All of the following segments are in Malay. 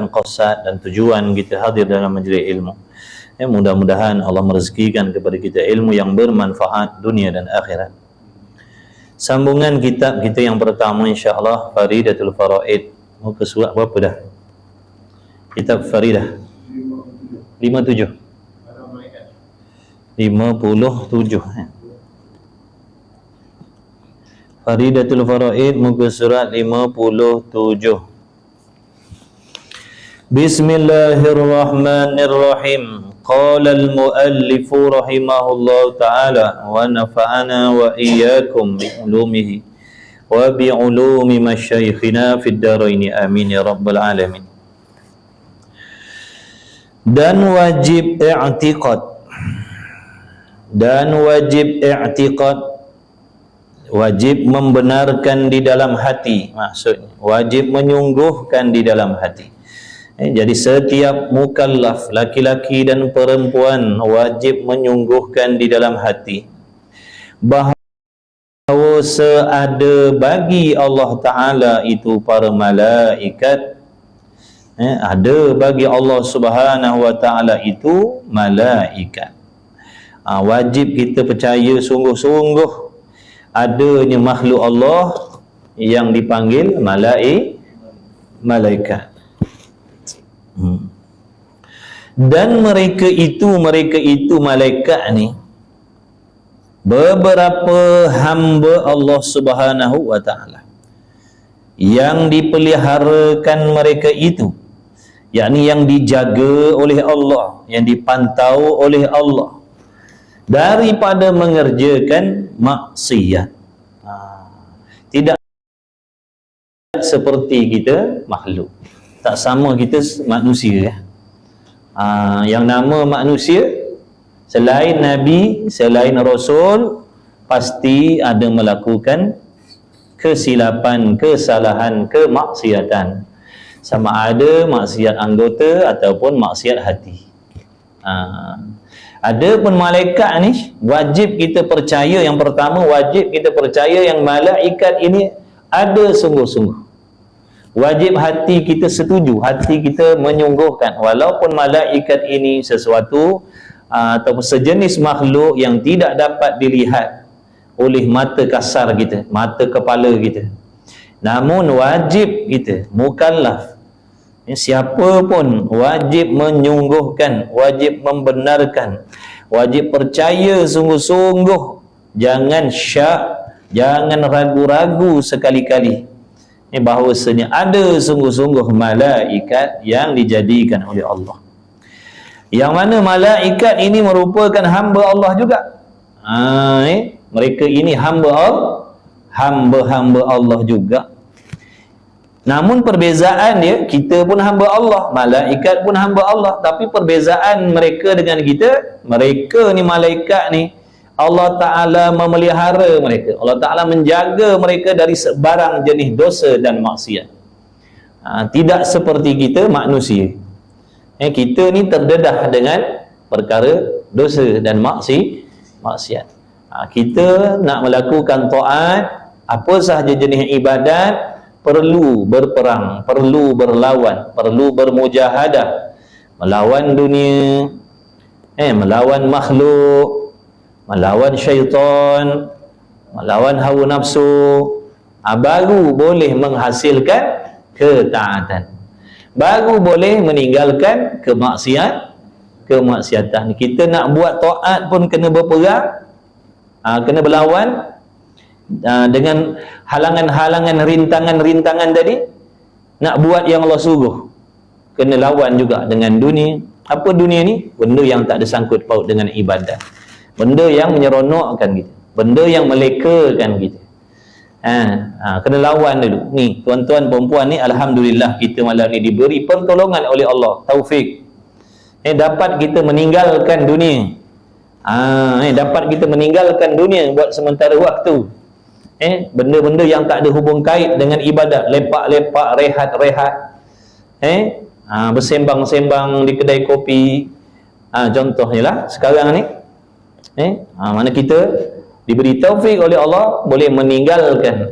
qasad dan tujuan kita hadir dalam majlis ilmu. Mudah-mudahan Allah merezekikan kepada kita ilmu yang bermanfaat dunia dan akhirat. Sambungan kitab kita yang pertama insya-Allah Faridatul Faraid. Muka surat berapa dah? Kitab Faridah 57 Faridatul Faraid muka surat 57. Bismillahirrahmanirrahim. Qala al-muallif rahimahullahu ta'ala wa nafa'ana wa iyyakum bi ulumihi wa bi ulumi masyayikhina fid darain amin ya rabbal alamin. Dan wajib i'tiqad, wajib membenarkan di dalam hati, maksudnya wajib menyungguhkan di dalam hati. Jadi setiap mukallaf laki-laki dan perempuan wajib menyungguhkan di dalam hati bahawa seada bagi Allah Ta'ala itu para malaikat, ada bagi Allah Subhanahu Wa Ta'ala itu malaikat. Wajib kita percaya sungguh-sungguh adanya makhluk Allah yang dipanggil malaikat. Dan mereka itu malaikat ni beberapa hamba Allah Subhanahu Wa Ta'ala yang dipeliharakan mereka itu, yakni yang dijaga oleh Allah, yang dipantau oleh Allah daripada mengerjakan maksiat. Tidak seperti kita makhluk, tak sama kita manusia ya. Yang nama manusia selain Nabi, selain Rasul, pasti ada melakukan kesilapan, kesalahan, kemaksiatan. Sama ada maksiat anggota ataupun maksiat hati. Ada pun malaikat ni wajib kita percaya. Yang pertama, wajib kita percaya yang malaikat ini ada sungguh-sungguh. Wajib hati kita setuju, hati kita menyungguhkan walaupun malaikat ini sesuatu ataupun sejenis makhluk yang tidak dapat dilihat oleh mata kasar kita, mata kepala kita. Namun wajib kita mukallaf, siapa pun wajib menyungguhkan, wajib membenarkan, wajib percaya sungguh-sungguh, jangan syak, jangan ragu-ragu sekali-kali bahawasanya ada sungguh-sungguh malaikat yang dijadikan oleh Allah, yang mana malaikat ini merupakan hamba Allah juga. Mereka ini hamba Allah juga. Namun perbezaan dia, kita pun hamba Allah, malaikat pun hamba Allah, tapi perbezaan mereka dengan kita, mereka ni malaikat ni Allah Ta'ala memelihara mereka, Allah Ta'ala menjaga mereka dari sebarang jenis dosa dan maksiat. Tidak seperti kita manusia. Kita ni terdedah dengan perkara dosa dan maksiat. Kita nak melakukan taat, apa sahaja jenis ibadat, perlu berperang, perlu berlawan, perlu bermujahadah, melawan dunia, melawan makhluk, melawan syaitan, melawan hawa nafsu, baru boleh menghasilkan ketaatan, baru boleh meninggalkan kemaksiatan. Kita nak buat taat pun kena berperang, kena berlawan dengan halangan-halangan, rintangan-rintangan tadi. Nak buat yang Allah suruh, kena lawan juga dengan dunia. Apa dunia ni? Benda yang tak ada sangkut paut dengan ibadat, benda yang menyeronokkan kita, benda yang melekakan kita. Kena lawan dulu. Ni tuan-tuan perempuan ni, alhamdulillah kita malam ni diberi pertolongan oleh Allah, taufik. Dapat kita meninggalkan dunia. Dapat kita meninggalkan dunia buat sementara waktu. Benda-benda yang tak ada hubung kait dengan ibadat, lepak-lepak, rehat-rehat, bersembang-sembang di kedai kopi, contohnya lah sekarang ni. Mana kita diberi taufik oleh Allah boleh meninggalkan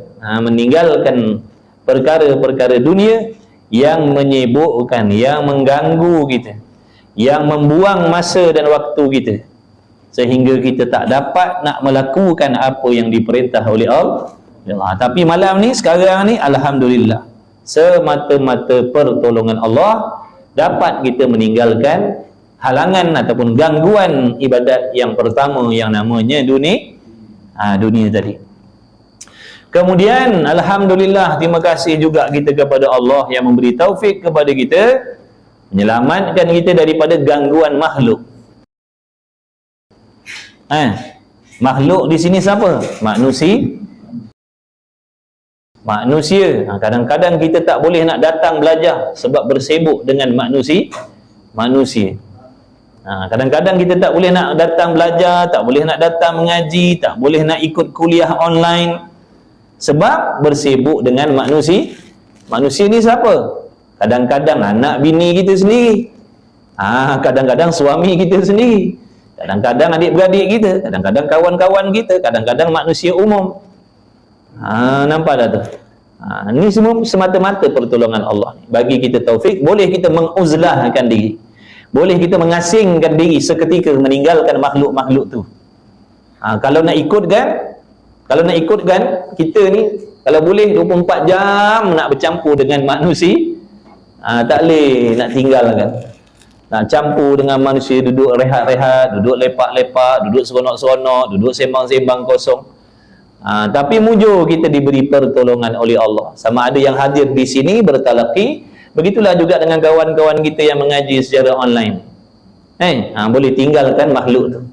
perkara-perkara dunia yang menyibukkan, yang mengganggu kita, yang membuang masa dan waktu kita, sehingga kita tak dapat nak melakukan apa yang diperintah oleh Allah. Tapi malam ni, sekarang ni, alhamdulillah, semata-mata pertolongan Allah dapat kita meninggalkan halangan ataupun gangguan ibadat yang pertama yang namanya dunia tadi. Kemudian alhamdulillah, terima kasih juga kita kepada Allah yang memberi taufik kepada kita, menyelamatkan kita daripada gangguan makhluk. Makhluk di sini siapa? Manusia. Kadang-kadang kita tak boleh nak datang belajar sebab bersibuk dengan manusia. Kadang-kadang kita tak boleh nak datang belajar, tak boleh nak datang mengaji, tak boleh nak ikut kuliah online sebab bersibuk dengan manusia. Manusia ni siapa? Kadang-kadang anak bini kita sendiri, kadang-kadang suami kita sendiri, kadang-kadang adik-beradik kita, kadang-kadang kawan-kawan kita, kadang-kadang manusia umum. Nampak tak tu? Ni semua semata-mata pertolongan Allah ni. Bagi kita taufik, boleh kita menguzlahkan diri, boleh kita mengasingkan diri seketika, meninggalkan makhluk-makhluk tu. Kalau nak ikutkan kita ni, kalau boleh 24 jam nak bercampur dengan manusia, tak boleh nak tinggalkan. Nak campur dengan manusia, duduk rehat-rehat, duduk lepak-lepak, duduk seronok-seronok, duduk sembang-sembang kosong. Tapi mujur kita diberi pertolongan oleh Allah. Sama ada yang hadir di sini bertalaqi, begitulah juga dengan kawan-kawan kita yang mengaji secara online. Boleh tinggalkan makhluk tu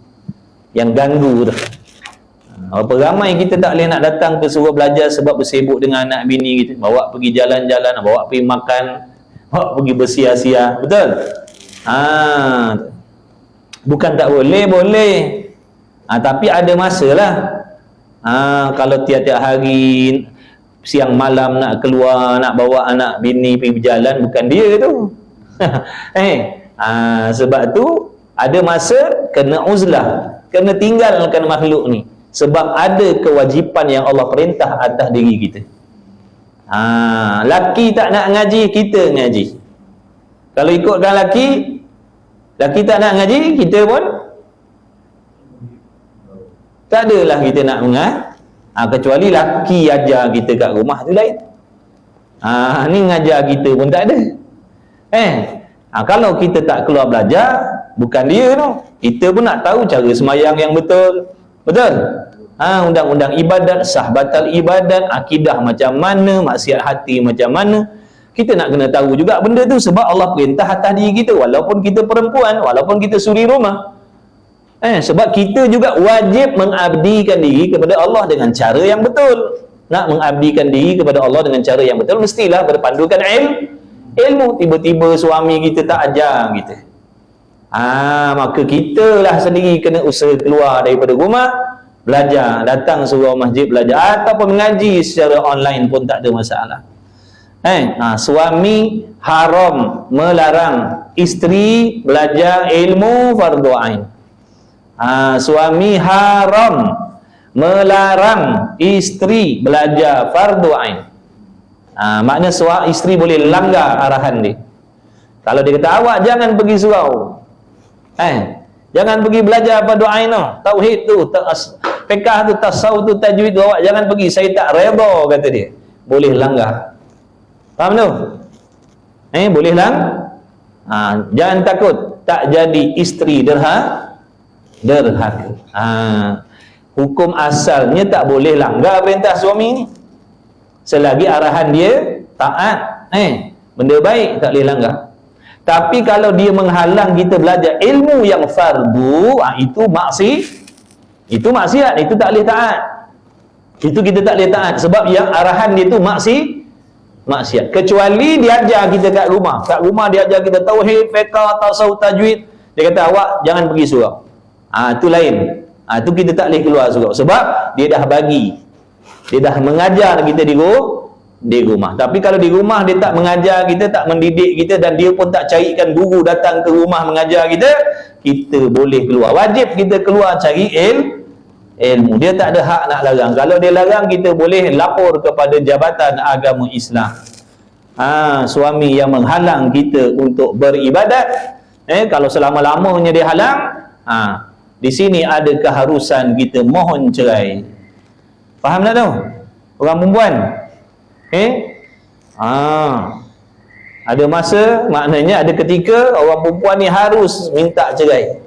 yang ganggu tu. Berapa ramai kita tak boleh nak datang ke suruh belajar sebab bersibuk dengan anak bini kita, bawa pergi jalan-jalan, bawa pergi makan, bawa pergi bersia-sia. Betul? Bukan tak boleh, boleh. Tapi ada masalah. Kalau tiap-tiap hari siang malam nak keluar, nak bawa anak bini pergi berjalan, bukan dia tu. Sebab tu ada masa kena uzlah, kena tinggalkan makhluk ni, sebab ada kewajipan yang Allah perintah atas diri kita. Laki tak nak ngaji, kita ngaji. Kalau ikutkan laki tak nak ngaji, kita pun tak adalah kita nak kecuali laki ajar kita kat rumah tu lain. Ni ngajar kita pun tak ada. Kalau kita tak keluar belajar, bukan dia tu, kita pun nak tahu cara semayang yang betul. Betul? Undang-undang ibadat, sah batal ibadat, akidah macam mana, maksiat hati macam mana, kita nak kena tahu juga benda tu, sebab Allah perintah atas diri kita, walaupun kita perempuan, walaupun kita suri rumah. Sebab kita juga wajib mengabdikan diri kepada Allah dengan cara yang betul. Nak mengabdikan diri kepada Allah dengan cara yang betul, mestilah berpandukan ilmu. Tiba-tiba suami kita tak ajar kita, maka kita lah sendiri kena usaha keluar daripada rumah, belajar, datang surau masjid belajar, ataupun mengaji secara online pun tak ada masalah. Suami haram melarang isteri belajar ilmu fardu ain. Suami haram melarang isteri belajar fardu ain. Makna isteri boleh langgar arahan dia. Kalau dia kata, awak jangan pergi surau, jangan pergi belajar fardu ain tu, tauhid tu, fiqh tu, tasawuf tu, tajwid tu, awak jangan pergi, saya tak redha, kata dia. Boleh langgar. Faham tu? Boleh jangan takut tak jadi isteri derhaka. Hukum asalnya tak boleh langgar perintah suami ni, selagi arahan dia taat, benda baik, tak boleh langgar. Tapi kalau dia menghalang kita belajar ilmu yang fardu, itu maksiat, itu tak boleh taat. Itu kita tak boleh taat, sebab yang arahan dia tu maksiat. Kecuali dia ajar kita kat rumah dia ajar kita tauhid, fiqh, tasawuf, tajwid, dia kata awak jangan pergi surau, itu lain. Itu kita tak boleh keluar surau, sebab dia dah mengajar kita di rumah. Tapi kalau di rumah dia tak mengajar kita, tak mendidik kita, dan dia pun tak carikan guru datang ke rumah mengajar kita, kita boleh keluar. Wajib kita keluar cari ilmu. Dia tak ada hak nak larang. Kalau dia larang, kita boleh lapor kepada Jabatan Agama Islam. suami yang menghalang kita untuk beribadat, kalau selama-lamanya dia halang, di sini ada keharusan kita mohon cerai. Faham tak tu? Orang perempuan. Ada masa, maknanya ada ketika orang perempuan ni harus minta cerai.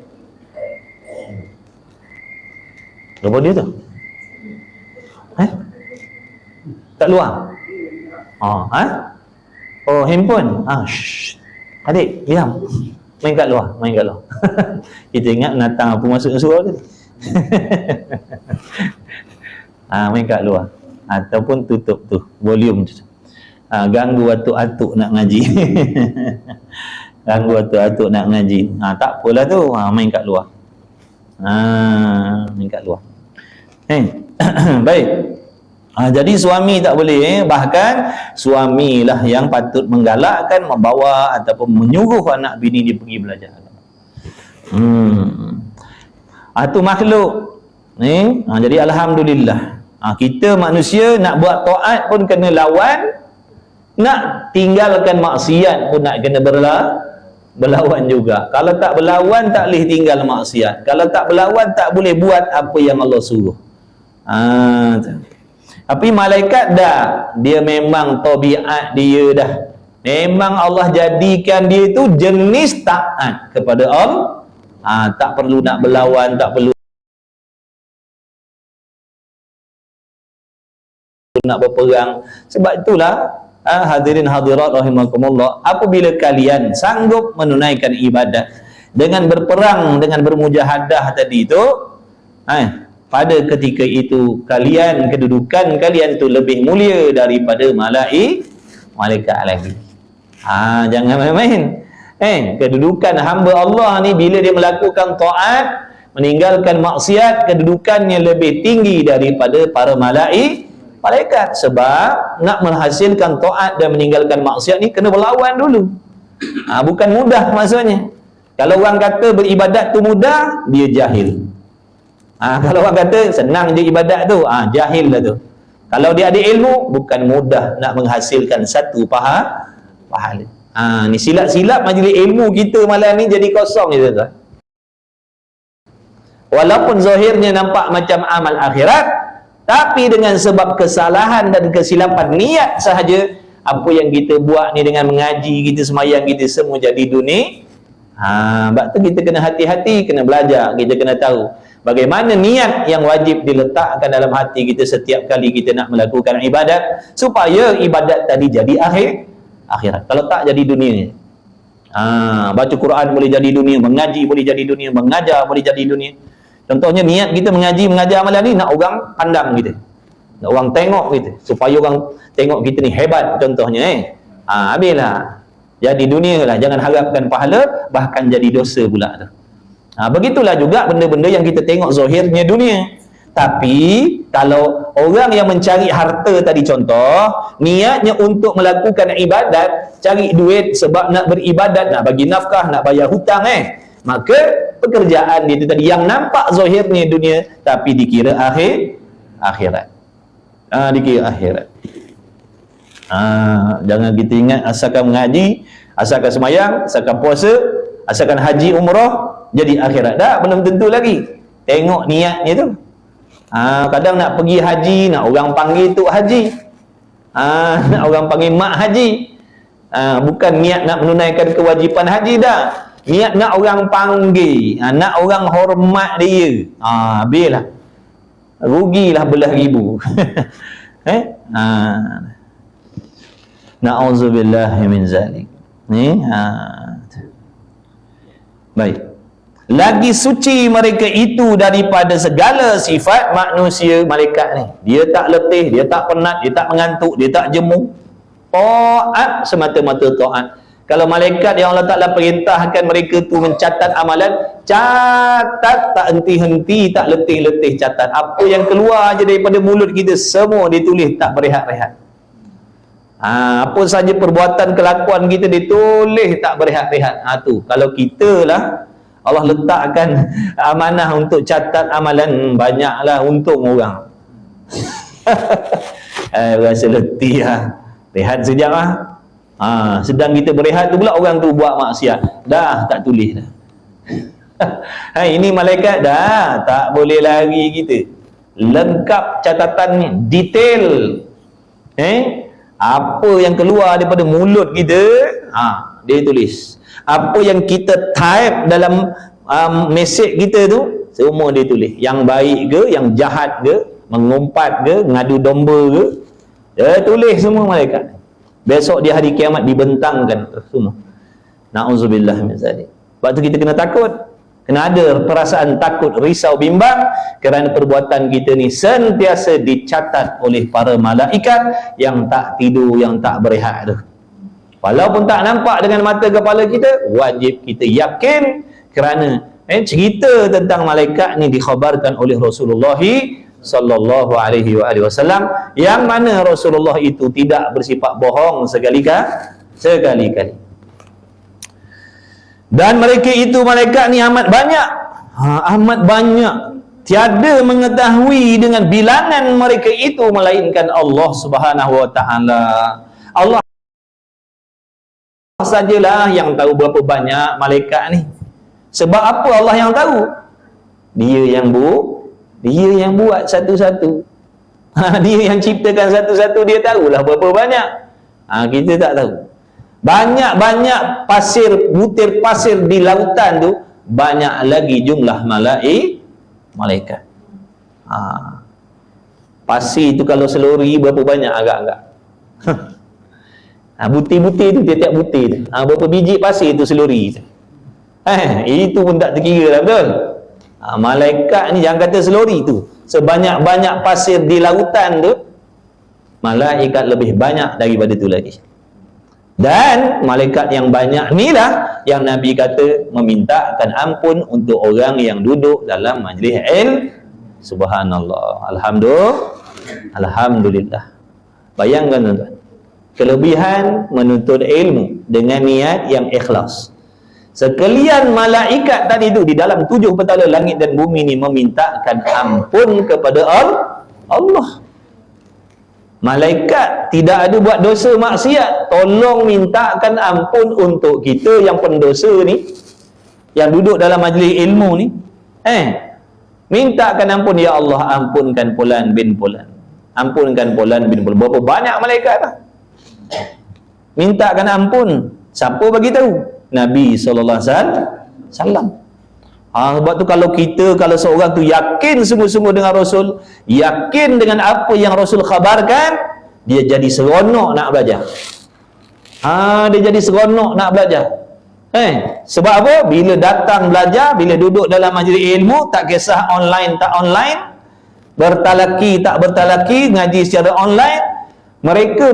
Apa dia tu? Tak luar? Oh, handphone. Adik, diam. Main kat luar. Kita ingat natang apa masuk surau tu. Main kat luar. Ataupun tutup tu volume tu. Ganggu atuk-atuk nak ngaji. Ganggu atuk-atuk nak ngaji. Tak apalah tu, main kat luar. Main kat luar. Baik. Jadi suami tak boleh, bahkan suamilah yang patut menggalakkan, membawa ataupun menyuruh anak bini dia pergi belajar. Itu makhluk. Jadi alhamdulillah. Kita manusia nak buat taat pun kena lawan, nak tinggalkan maksiat pun nak kena berlawan juga. Kalau tak berlawan tak boleh tinggal maksiat. Kalau tak berlawan tak boleh buat apa yang Allah suruh. Tapi malaikat dah, dia memang tabiat dia dah. Memang Allah jadikan dia itu jenis taat kepada Allah. Tak perlu nak berlawan, tak perlu nak berperang. Sebab itulah hadirin hadirat rahimakumullah, apabila kalian sanggup menunaikan ibadat dengan berperang, dengan bermujahadah tadi itu, pada ketika itu kalian, kedudukan kalian itu lebih mulia daripada malaikat lagi. Jangan main-main. Kedudukan hamba Allah ni bila dia melakukan taat, meninggalkan maksiat, kedudukannya lebih tinggi daripada para malaikat. Sebab nak menghasilkan taat dan meninggalkan maksiat ni kena berlawan dulu. Bukan mudah maksudnya. Kalau orang kata beribadat tu mudah, dia jahil. Kalau orang kata senang je ibadat tu, jahil lah tu. Kalau dia ada ilmu, bukan mudah nak menghasilkan satu pahala. Ni silap-silap majlis ilmu kita malam ni jadi kosong je tuan. Walaupun zahirnya nampak macam amal akhirat, tapi dengan sebab kesalahan dan kesilapan niat sahaja, apa yang kita buat ni dengan mengaji, kita semayang, kita semua jadi dunia. Sebab tu kita kena hati-hati, kena belajar, kita kena tahu bagaimana niat yang wajib diletakkan dalam hati kita setiap kali kita nak melakukan ibadat, supaya ibadat tadi jadi akhirat. Kalau tak, jadi dunia. Baca Quran boleh jadi dunia, mengaji boleh jadi dunia, mengajar boleh jadi dunia. Contohnya niat kita mengaji, mengajar amalan ni nak orang pandang kita, nak orang tengok kita, supaya orang tengok kita ni hebat contohnya. Habislah, jadi dunia lah. Jangan harapkan pahala, bahkan jadi dosa pula tu. Begitulah juga benda-benda yang kita tengok zahirnya dunia. Tapi kalau orang yang mencari harta tadi contoh, niatnya untuk melakukan ibadat, cari duit sebab nak beribadat, nak bagi nafkah, nak bayar hutang, maka pekerjaan dia itu tadi yang nampak zahirnya dunia, tapi dikira akhirat. Dikira akhirat. Jangan kita ingat asalkan mengaji, asalkan semayang, asalkan puasa, asalkan haji umrah jadi akhirat. Dah, belum tentu lagi. Tengok niatnya tu. Kadang nak pergi haji, nak orang panggil tu haji, nak orang panggil mak haji. Bukan niat nak menunaikan kewajipan haji dah. Niat nak orang panggil, nak orang hormat dia. Habislah. Rugilah belah ribu. Na'udzubillahi min zalik. Baik. Lagi suci mereka itu daripada segala sifat manusia. Malaikat ni, dia tak letih, dia tak penat, dia tak mengantuk, dia tak jemu. Taat, semata-mata taat. Kalau malaikat yang Allah Ta'ala perintahkan mereka tu mencatat amalan, catat, tak henti-henti, tak letih-letih catat. Apa yang keluar je daripada mulut kita, semua ditulis, tak berehat-rehat. Apa saja perbuatan kelakuan kita ditulis, tak berehat-rehat. Tu kalau kita lah Allah letakkan amanah untuk catat amalan, banyaklah untung orang. Rasa letih lah. Rehat sekejap lah. Sedang kita berehat tu pula orang tu buat maksiat, dah tak tulis dah. Ini malaikat dah tak boleh lari kita. Lengkap catatan ni, detail. Apa yang keluar daripada mulut kita, dia tulis. Apa yang kita type dalam mesej kita tu, semua dia tulis. Yang baik ke, yang jahat ke, mengumpat ke, ngadu domba ke, dia tulis semua malaikat. Besok di hari kiamat dibentangkan semua. Na'udzubillah min zalik. Sebab tu kita kena takut. Kena ada perasaan takut, risau, bimbang, kerana perbuatan kita ni sentiasa dicatat oleh para malaikat yang tak tidur, yang tak berehat tu. Walaupun tak nampak dengan mata kepala kita, wajib kita yakin, kerana cerita tentang malaikat ni dikhabarkan oleh Rasulullah sallallahu alaihi wasallam, yang mana Rasulullah itu tidak bersifat bohong sekali-kali. Dan mereka itu, malaikat ni amat banyak. Amat banyak. Tiada mengetahui dengan bilangan mereka itu melainkan Allah Subhanahu wa taala. Allah sajalah yang tahu berapa banyak malaikat ni. Sebab apa Allah yang tahu? Dia yang buat satu-satu. Dia yang ciptakan satu-satu, dia tahulah berapa banyak. Kita tak tahu. Banyak-banyak pasir, butir pasir di lautan tu, banyak lagi jumlah malaikat. Pasir tu kalau selori berapa banyak agak-agak. Butir-butir tu, tiap-tiap butir tu, berapa biji pasir tu selori tu. Itu pun tak terkira lah, betul? Malaikat ni jangan kata selori tu, sebanyak-banyak pasir di lautan tu, malaikat lebih banyak daripada tu lagi. Dan malaikat yang banyak ni lah yang Nabi kata memintakan ampun untuk orang yang duduk dalam majlis Subhanallah. Alhamdulillah. Bayangkan tuan-tuan, kelebihan menuntut ilmu dengan niat yang ikhlas. Sekalian malaikat tadi tu di dalam 7 petala langit dan bumi ni memintakan ampun kepada Allah. Malaikat tidak ada buat dosa maksiat, tolong mintakan ampun untuk kita yang pendosa ni, yang duduk dalam majlis ilmu ni. Mintakan ampun, ya Allah, ampunkan fulan bin fulan, ampunkan fulan bin fulan. Berapa banyak malaikat lah mintakan ampun. Siapa bagi tahu? Nabi sallallahu alaihi wasallam. Sebab tu kalau seorang tu yakin sungguh-sungguh dengan Rasul, yakin dengan apa yang Rasul khabarkan, dia jadi seronok nak belajar. Dia jadi seronok nak belajar. Sebab apa? Bila datang belajar, bila duduk dalam majlis ilmu, tak kisah online tak online, bertalaki tak bertalaki, ngaji secara online, mereka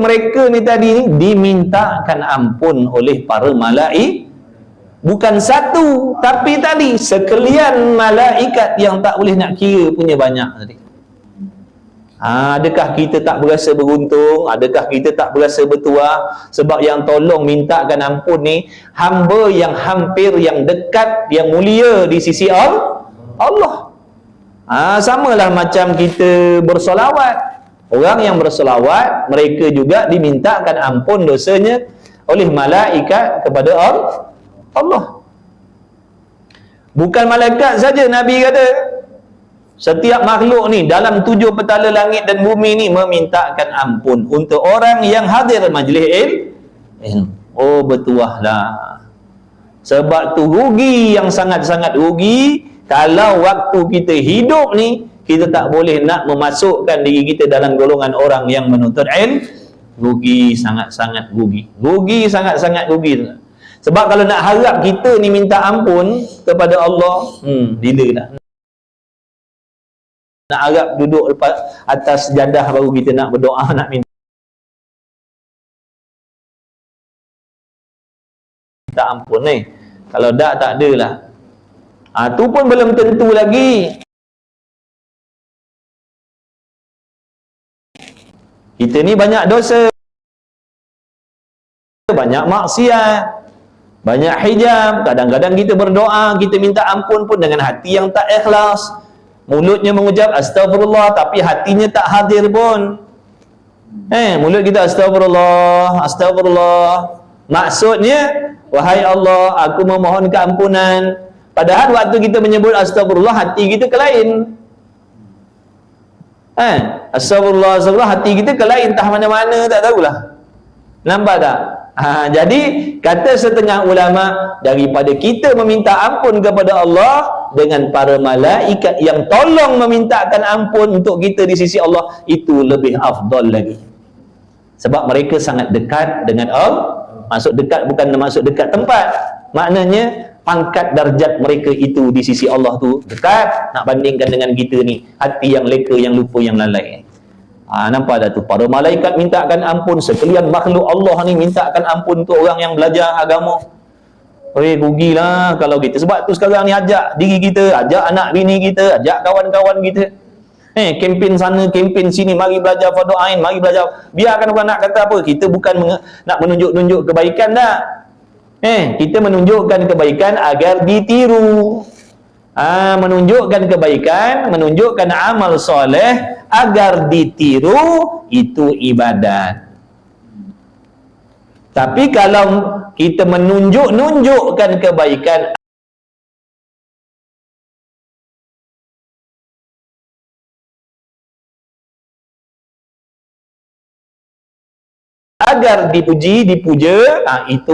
ni tadi ni dimintakan ampun oleh para malaikat. Bukan satu, tapi tadi sekalian malaikat yang tak boleh nak kira punya banyak tadi. Adakah kita tak berasa beruntung? Adakah kita tak berasa bertuah? Sebab yang tolong mintakan ampun ni hamba yang hampir, yang dekat, yang mulia di sisi Allah. Samalah macam kita bersolawat. Orang yang bersolawat, mereka juga dimintakan ampun dosanya oleh malaikat kepada Allah. Bukan malaikat saja, Nabi kata setiap makhluk ni dalam 7 petala langit dan bumi ni memintakan ampun untuk orang yang hadir majlis ilmu. Bertuahlah. Sebab tu rugi, yang sangat-sangat rugi kalau waktu kita hidup ni kita tak boleh nak memasukkan diri kita dalam golongan orang yang menuntut ilmu. Rugi, sangat-sangat rugi. Rugi, sangat-sangat rugi. Sebab kalau nak harap kita ni minta ampun kepada Allah, bila dah nak harap duduk atas sejadah baru kita nak berdoa, nak minta ampun ni. Kalau tak adalah. Tu pun belum tentu lagi. Kita ni banyak dosa, banyak maksiat, banyak hijab. Kadang-kadang kita berdoa, kita minta ampun pun dengan hati yang tak ikhlas. Mulutnya mengucap astagfirullah, tapi hatinya tak hadir pun. Mulut kita astagfirullah, astagfirullah, Maksudnya, wahai Allah, aku memohon keampunan. Padahal waktu kita menyebut astagfirullah, hati kita ke lain. Astagfirullah, astagfirullah, hati kita ke lain, entah mana-mana, tak tahulah. Nampak tak? Jadi kata setengah ulama, daripada kita meminta ampun kepada Allah dengan para malaikat yang tolong memintakan ampun untuk kita di sisi Allah, itu lebih afdal lagi. Sebab mereka sangat dekat dengan Allah. Maksud dekat bukan maksud dekat tempat, maknanya pangkat darjat mereka itu di sisi Allah tu dekat, nak bandingkan dengan kita ni, hati yang leka, yang lupa, yang lalai. Nampak dah tu, para malaikat mintakan ampun, sekalian makhluk Allah ni mintakan ampun untuk orang yang belajar agama. Rugilah kalau kita. Sebab tu sekarang ni ajak diri kita, ajak anak bini kita, ajak kawan-kawan kita, kempen sana, kempen sini, mari belajar fardu ain, mari belajar. Biarkan orang nak kata apa, kita bukan nak menunjuk-nunjuk kebaikan dah. Kita menunjukkan kebaikan agar ditiru. Menunjukkan kebaikan, menunjukkan amal soleh agar ditiru, itu ibadat. Tapi kalau kita menunjukkan kebaikan agar dipuji, dipuja, itu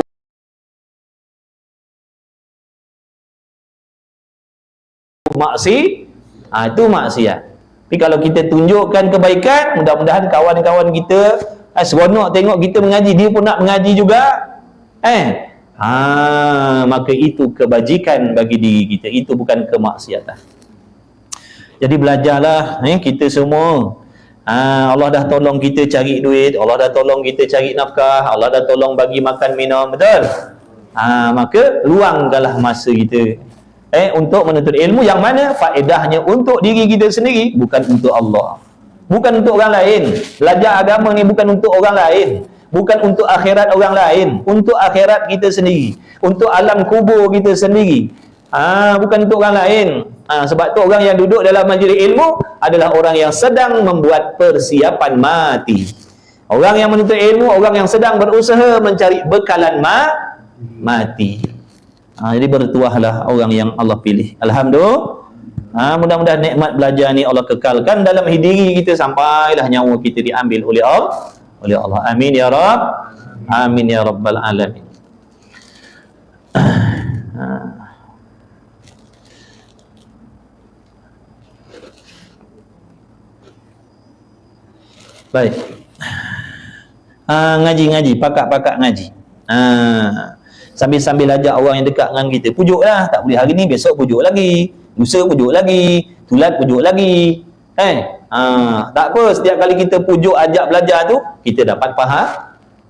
itu maksiat. Tapi kalau kita tunjukkan kebaikan, mudah-mudahan kawan-kawan kita seronok tengok kita mengaji, dia pun nak mengaji juga. Maka itu kebajikan bagi diri kita, itu bukan kemaksiatan. Jadi belajarlah kita semua. Allah dah tolong kita cari duit, Allah dah tolong kita cari nafkah, Allah dah tolong bagi makan minum, betul? Maka luangkanlah masa kita untuk menuntut ilmu yang mana faedahnya untuk diri kita sendiri, bukan untuk Allah, bukan untuk orang lain. Belajar agama ni bukan untuk orang lain, bukan untuk akhirat orang lain, untuk akhirat kita sendiri, untuk alam kubur kita sendiri. Bukan untuk orang lain. Sebab tu orang yang duduk dalam majlis ilmu adalah orang yang sedang membuat persiapan mati. Orang yang menuntut ilmu, orang yang sedang berusaha mencari bekalan mati. Jadi bertuahlah orang yang Allah pilih. Alhamdulillah. Mudah-mudahan nikmat belajar ni Allah kekalkan dalam diri kita sampailah nyawa kita diambil oleh Allah. Amin ya Rabb. Amin ya Rabbal Alamin. Baik. Ngaji, pakak ngaji. Sambil-sambil ajak orang yang dekat dengan kita, pujuklah. Tak boleh hari ni, besok pujuk lagi, lusa pujuk lagi, tulat pujuk lagi. Tak apa, setiap kali kita pujuk, ajak belajar tu, kita dapat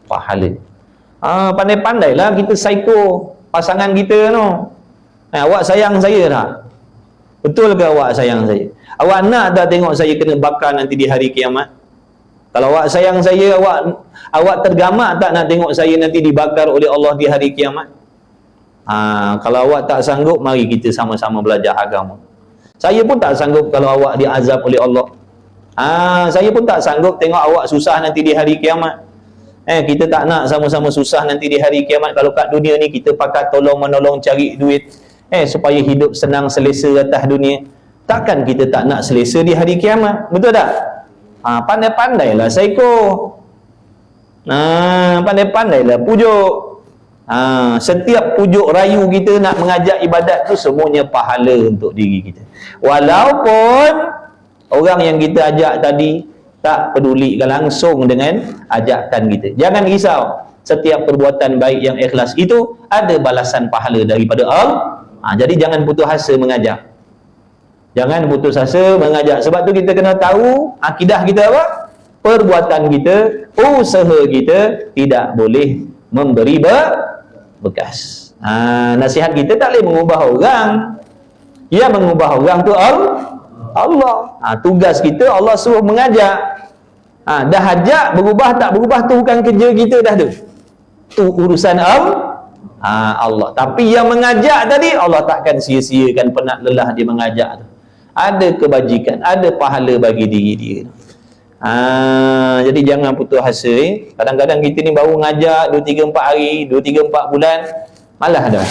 pahala. Pandai-pandailah kita psycho pasangan kita tu. Awak sayang saya tak? Betul ke awak sayang saya? Awak nak tak tengok saya kena bakar nanti di hari kiamat? Kalau awak sayang saya, awak tergamak tak nak tengok saya nanti dibakar oleh Allah di hari kiamat? Kalau awak tak sanggup, mari kita sama-sama belajar agama. Saya pun tak sanggup kalau awak diazab oleh Allah. Saya pun tak sanggup tengok awak susah nanti di hari kiamat. Kita tak nak sama-sama susah nanti di hari kiamat. Kalau kat dunia ni kita pakat tolong-menolong cari duit, supaya hidup senang selesa atas dunia. Takkan kita tak nak selesa di hari kiamat? Betul tak? Pandai-pandailah psycho. Pandai-pandailah pujuk. Setiap pujuk rayu kita nak mengajak ibadat tu semuanya pahala untuk diri kita. Walaupun orang yang kita ajak tadi tak pedulikan langsung dengan ajakan kita. Jangan risau. Setiap perbuatan baik yang ikhlas itu ada balasan pahala daripada Allah. Jadi jangan putus asa mengajak. Jangan putus asa mengajak. Sebab tu kita kena tahu akidah kita apa? Perbuatan kita, usaha kita tidak boleh memberi bekas. Nasihat kita tak boleh mengubah orang. Yang mengubah orang tu Allah. Tugas kita Allah suruh mengajak. Dah ajak, berubah tak berubah tu bukan kerja kita dah tu. Tu urusan Allah. Tapi yang mengajak tadi, Allah takkan sia-siakan penat lelah dia mengajak tu. Ada kebajikan, ada pahala bagi diri dia. Jadi jangan putus asa. Kadang-kadang kita ni baru ngajak 2, 3, 4 hari, 2, 3, 4 bulan, malah dah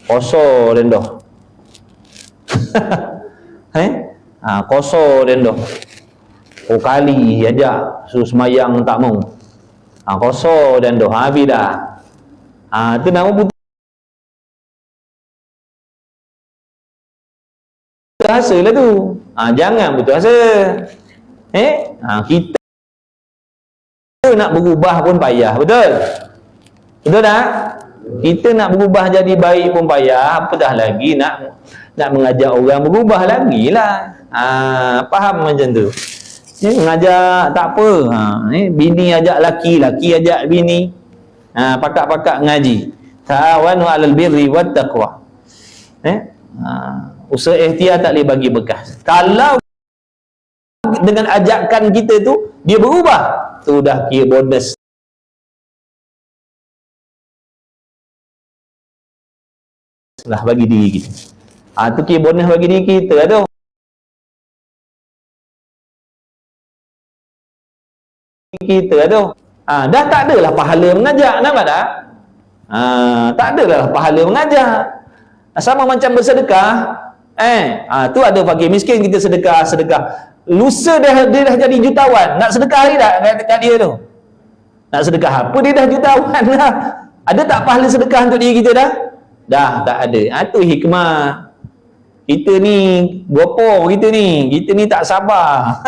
kosor dan dah. Kosor dan dah. Kali ajak suruh semayang tak mau. Kosor dan dah, habis dah. Tu nama putus asa lah tu. Jangan putus asa. Kita nak berubah pun payah, betul? Betul tak? Kita nak berubah jadi baik pun payah, apatah lagi nak mengajak orang berubah lagi lah. Faham macam tu? Mengajak tak apa. Bini ajak laki, laki ajak bini. Pakak-pakak ngaji. Ta'awanu 'alal birri wat taqwa. Usaha ikhtiar tak boleh bagi bekas. Kalau dengan ajakan kita tu dia berubah, tu dah kira bonus lah bagi diri kita. Tu kira bonus bagi diri kita lah tu. Dah tak adalah pahala mengajak, nampak tak? Tak adalah pahala mengajak. Sama macam bersedekah. Tu ada fakir miskin, kita sedekah. Lusa dia dah jadi jutawan. Nak sedekah hari tak kat dia tu? Nak sedekah apa? Dia dah jutawan lah. Ada tak pahala sedekah untuk diri kita dah? Dah tak ada. Tu hikmah. Kita ni gopoh, kita ni tak sabar.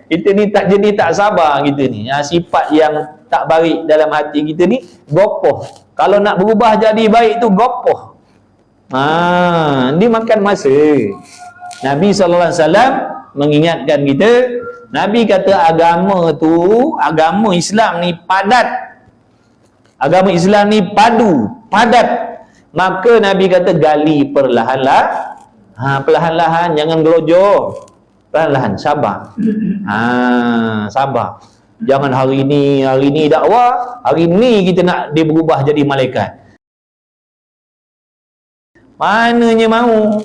Kita ni tak sabar kita ni. Sifat yang tak baik dalam hati kita ni gopoh. Kalau nak berubah jadi baik tu gopoh. Dia makan masa. Nabi SAW mengingatkan kita. Nabi kata agama Islam ni padat. Agama Islam ni padat. Maka Nabi kata gali perlahan-lahan. Perlahan-lahan, jangan gelojoh. Perlahan-lahan, sabar. Sabar. Jangan hari ni dakwah, hari ni kita nak dia berubah jadi malaikat. Mananya mau.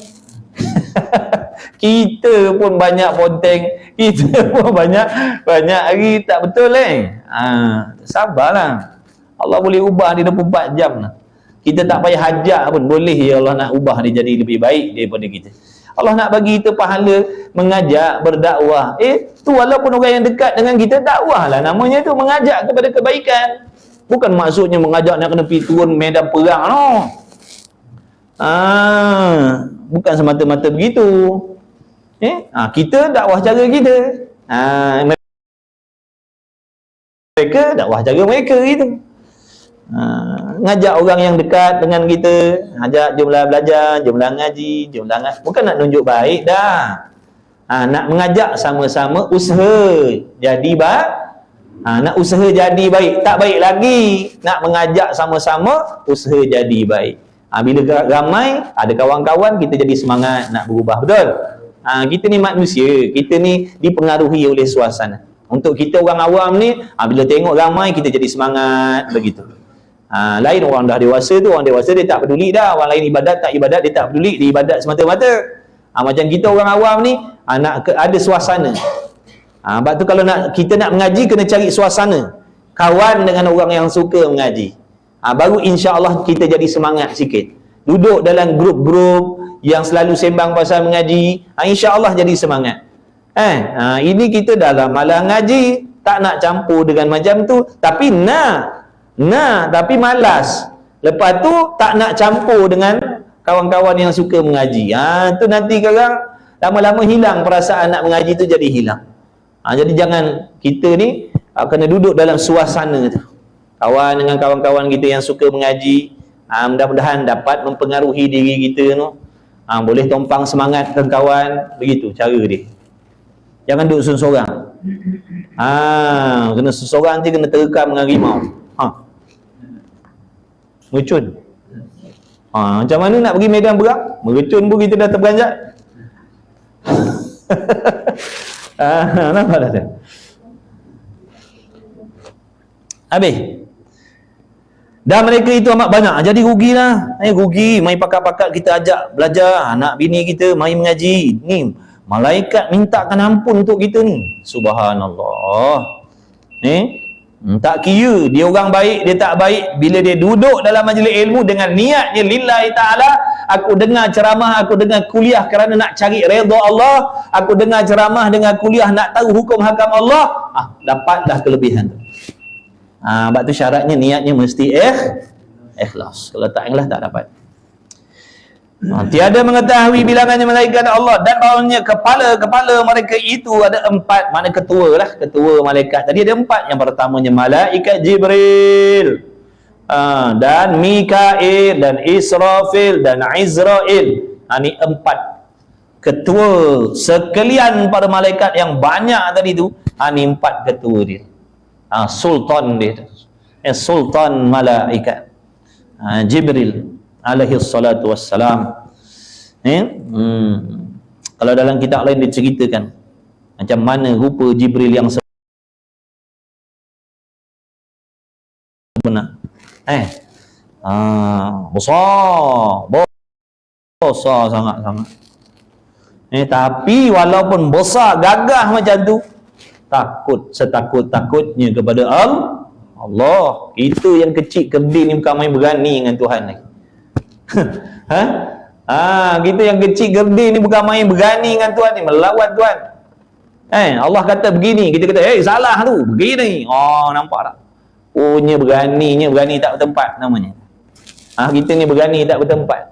Kita pun banyak ponteng, kita pun banyak hari tak betul sabarlah. Allah boleh ubah dia 24 jam lah. Kita tak payah hajat pun boleh ya Allah nak ubah dia jadi lebih baik daripada kita. Allah nak bagi kita pahala mengajak, berdakwah. Tu walaupun orang yang dekat dengan kita, dakwah lah namanya tu, mengajak kepada kebaikan. Bukan maksudnya mengajak nak kena pergi turun medan perang, no. Bukan semata-mata begitu. Kita dakwah cara kita. Mereka dakwah cara mereka gitu. Ngajak orang yang dekat dengan kita, ajak jumlah belajar, jumlah ngaji, bukan nak nunjuk baik dah. Nak mengajak sama-sama usaha jadi baik. Nak usaha jadi baik, tak baik lagi. Nak mengajak sama-sama usaha jadi baik. Bila ramai, ada kawan-kawan, kita jadi semangat nak berubah, betul? Kita ni manusia, kita ni dipengaruhi oleh suasana. Untuk kita orang awam ni, bila tengok ramai, kita jadi semangat, begitu. Lain orang dah dewasa tu, orang dewasa dia tak peduli dah. Orang lain ibadat tak ibadat, dia tak peduli, dia ibadat semata-mata. Macam kita orang awam ni, ada suasana. Sebab tu kalau kita nak mengaji, kena cari suasana. Kawan dengan orang yang suka mengaji. Baru insya-Allah kita jadi semangat sikit. Duduk dalam grup-grup yang selalu sembang pasal mengaji, insya-Allah jadi semangat. Ini kita dalam malah ngaji, tak nak campur dengan macam tu, tapi tapi malas. Lepas tu tak nak campur dengan kawan-kawan yang suka mengaji. Tu nanti kadang lama-lama hilang perasaan nak mengaji tu, jadi hilang. Jadi jangan, kita ni kena duduk dalam suasana tu. Kawan dengan kawan-kawan kita yang suka mengaji, mudah-mudahan dapat mempengaruhi diri kita tu. Boleh tompang semangat ke kawan, begitu cara dia. Jangan duduk seorang-seorang. Kena seorang je kena terekam dengan rimau. Mercun. Macam mana nak pergi medan perang? Mercun pun kita dah terperanjat. Nampak tak? Habis. Dan mereka itu amat banyak, jadi rugilah. Rugi, main pakat-pakat kita ajak belajar, anak bini kita main mengaji. Ni Malaikat mintakan ampun untuk kita ni. Subhanallah. Tak kira dia orang baik, dia tak baik. Bila dia duduk dalam majlis ilmu dengan niatnya lillahi ta'ala, aku dengar ceramah, aku dengar kuliah kerana nak cari redha Allah, aku dengar ceramah dengan kuliah nak tahu hukum hakam Allah, dapatlah kelebihan tu. Sebab tu syaratnya niatnya mesti ikhlas. Kalau tak ikhlas tak dapat. Tiada mengetahui bilangannya malaikat Allah, dan bawahnya kepala mereka itu ada 4. Mana ketua lah, ketua malaikat tadi ada 4. Yang pertamanya malaikat Jibril, dan Mikail, dan Israfil, dan Izrail. Ini 4 ketua sekalian para malaikat yang banyak tadi tu. Ini 4 ketua dia. Sultan dia, sultan malaikat Jibril alaihi salatu wassalam. Kalau dalam kitab lain diceritakan macam mana rupa Jibril yang sebenar. Besar sangat-sangat. Tapi walaupun besar gagah macam tu, takut setakut-takutnya kepada Allah. Itu yang kecil kerdil ni bukan main berani dengan Tuhan lagi. Kita yang kecil gerdil ni bukan main berani dengan Tuhan ni, melawan Tuhan. Allah kata begini, kita kata salah tu, begini. Nampak tak? Berani tak bertempat namanya. Kita ni berani tak bertempat.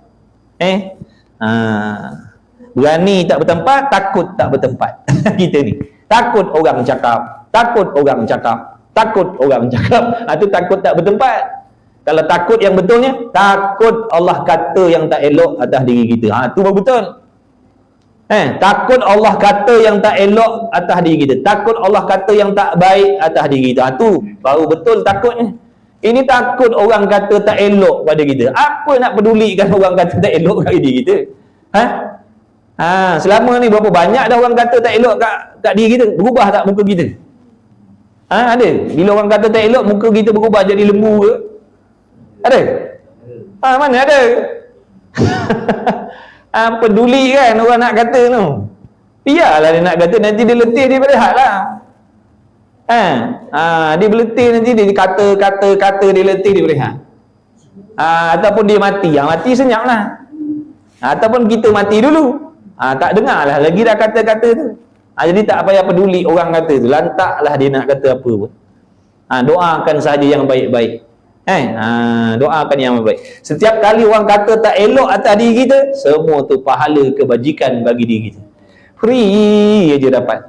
Berani tak bertempat, takut tak bertempat. Kita ni takut orang cakap, takut orang cakap. Itu takut tak bertempat. Kalau takut yang betulnya, takut Allah kata yang tak elok atas diri kita. Itu baru betul. Takut Allah kata yang tak elok atas diri kita. Takut Allah kata yang tak baik atas diri kita. Itu baru betul takutnya. Ini takut orang kata tak elok pada kita. Apa nak pedulikan orang kata tak elok kat diri kita? Selama ni berapa banyak dah orang kata tak elok kat diri kita? Berubah tak muka kita? Ada? Bila orang kata tak elok, muka kita berubah jadi lembu ke? Ada? Mana ada? Peduli kan orang nak kata tu. Biarlah dia nak kata, nanti dia letih dia berehat lah. Dia berletih nanti dia kata dia letih dia berehat. Ataupun dia mati. Mati senyap lah. Ataupun kita mati dulu. Tak dengar lah lagi dah kata-kata tu. Jadi tak payah peduli orang kata tu. Lantaklah dia nak kata apa pun. Doakan sahaja yang baik-baik. Doakan yang baik. Setiap kali orang kata tak elok atas diri kita, semua tu pahala kebajikan bagi diri kita. Free aja dapat.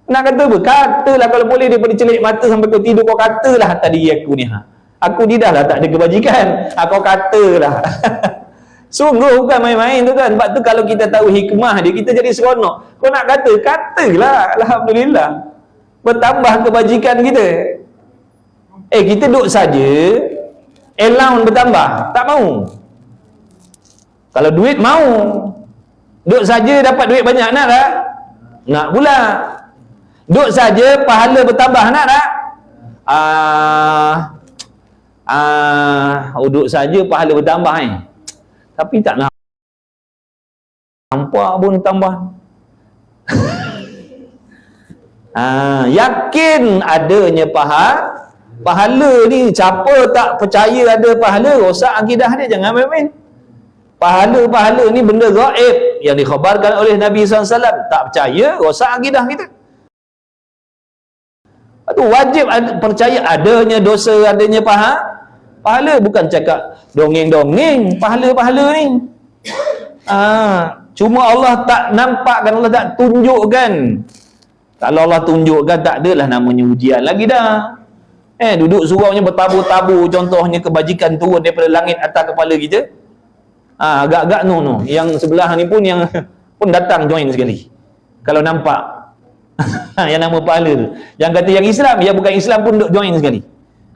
Nak kata apa? Katalah kalau boleh daripada celik mata sampai kau tidur, kau katalah atas diri aku ni. Aku ni dah lah tak ada kebajikan. Kau katalah. Sungguh bukan main-main tu kan. Sebab tu kalau kita tahu hikmah dia, kita jadi seronok. Kau nak kata, katalah. Alhamdulillah. Bertambah kebajikan kita. Kita duduk saja, allowance bertambah, tak mau. Kalau duit mau, duduk saja dapat duit banyak, nak tak? Nak pula. Duduk saja pahala bertambah, nak tak? Duduk saja pahala bertambah tapi tak nampak pun tambah. Yakin adanya pahala ni. Siapa tak percaya ada pahala, rosak akidah dia, jangan main-main. Pahala ni benda gaib yang dikhabarkan oleh Nabi SAW. Tak percaya, rosak akidah kita. Itu wajib percaya adanya dosa, adanya pahala. Bukan cakap dongeng-dongeng pahala-pahala ni. Cuma Allah tak nampakkan, Allah tak tunjukkan. Kalau Allah tunjukkan, tak adalah namanya ujian lagi dah. Duduk suraunya bertabur-tabur, contohnya kebajikan turun daripada langit atas kepala kita. Agak-agak no. Yang sebelah ni pun yang pun datang join sekali. Kalau nampak yang nama pahala tu. Yang kata yang Islam, yang bukan Islam pun duk join sekali.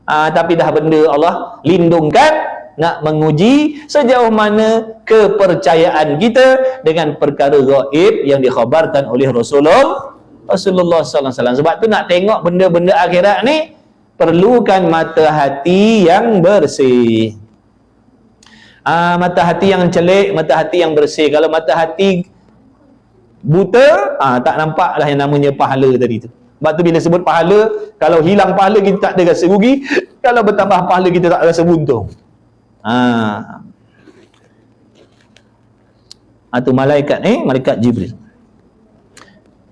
Tapi dah benda Allah lindungkan, nak menguji sejauh mana kepercayaan kita dengan perkara gaib yang dikhabarkan oleh Rasulullah sallallahu alaihi wasallam. Sebab tu nak tengok benda-benda akhirat ni perlukan mata hati yang bersih. Mata hati yang celik, mata hati yang bersih. Kalau mata hati buta, tak nampak lah yang namanya pahala tadi tu. Sebab tu bila sebut pahala, kalau hilang pahala kita tak ada rasa rugi, kalau bertambah pahala kita tak rasa buntung. Tu malaikat Jibril.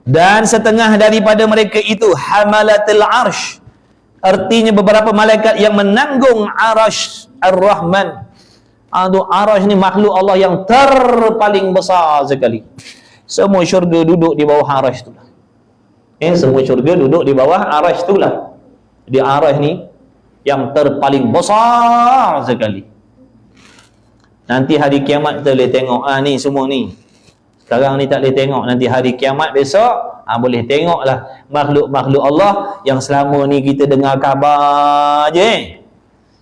Dan setengah daripada mereka itu hamalatul arsh, artinya beberapa malaikat yang menanggung arsh ar-Rahman. Arsh ni makhluk Allah yang terpaling besar sekali. Semua syurga duduk di bawah arsh tu lah. Semua syurga duduk di bawah arsh tu lah. Di arsh ni yang terpaling besar sekali. Nanti hari kiamat kita boleh tengok ni semua ni. Sekarang ni tak boleh tengok, nanti hari kiamat besok boleh tengoklah makhluk-makhluk Allah yang selama ni kita dengar khabar je.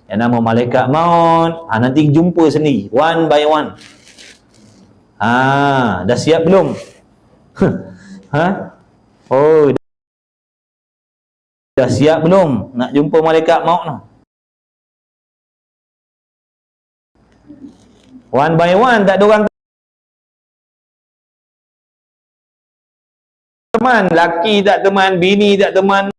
Yang nama malaikat maut, nanti jumpa sendiri one by one. Dah siap belum? Oh, dah siap belum nak jumpa malaikat maut tu? One by one, tak ada orang teman, laki tak teman, bini tak teman,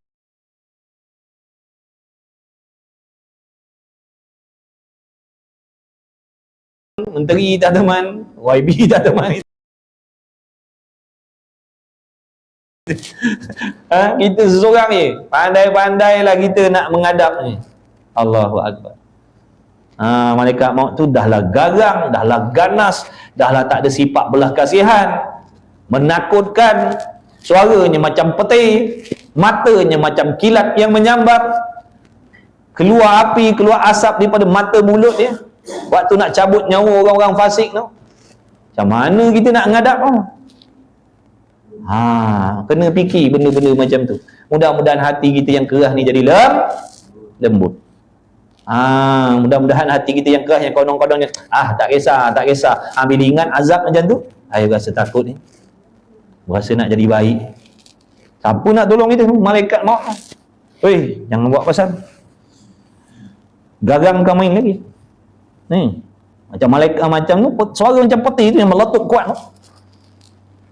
menteri tak teman, YB tak teman. Kita seseorang je, pandai-pandailah kita nak menghadap ni. Allahu Akbar. Malaikat maut tu dahlah garang, dahlah ganas, dahlah tak ada sifat belas kasihan, menakutkan, suaranya macam peti, matanya macam kilat yang menyambar, keluar api, keluar asap daripada mata mulut dia waktu nak cabut nyawa orang-orang fasik tu. Macam mana kita nak menghadap tu? Kena fikir benda-benda macam tu. Mudah-mudahan hati kita yang keras ni jadi lembut. Mudah-mudahan hati kita yang keras, yang kodong-kodongnya tak kisah. Bila ingat azab macam tu, saya rasa takut ni, rasa nak jadi baik. Siapa nak tolong kita? Malaikat maut. Jangan buat pasal garang kau main lagi ni. Macam malaikat macam tu, suara macam peti tu yang meletup kuat tu,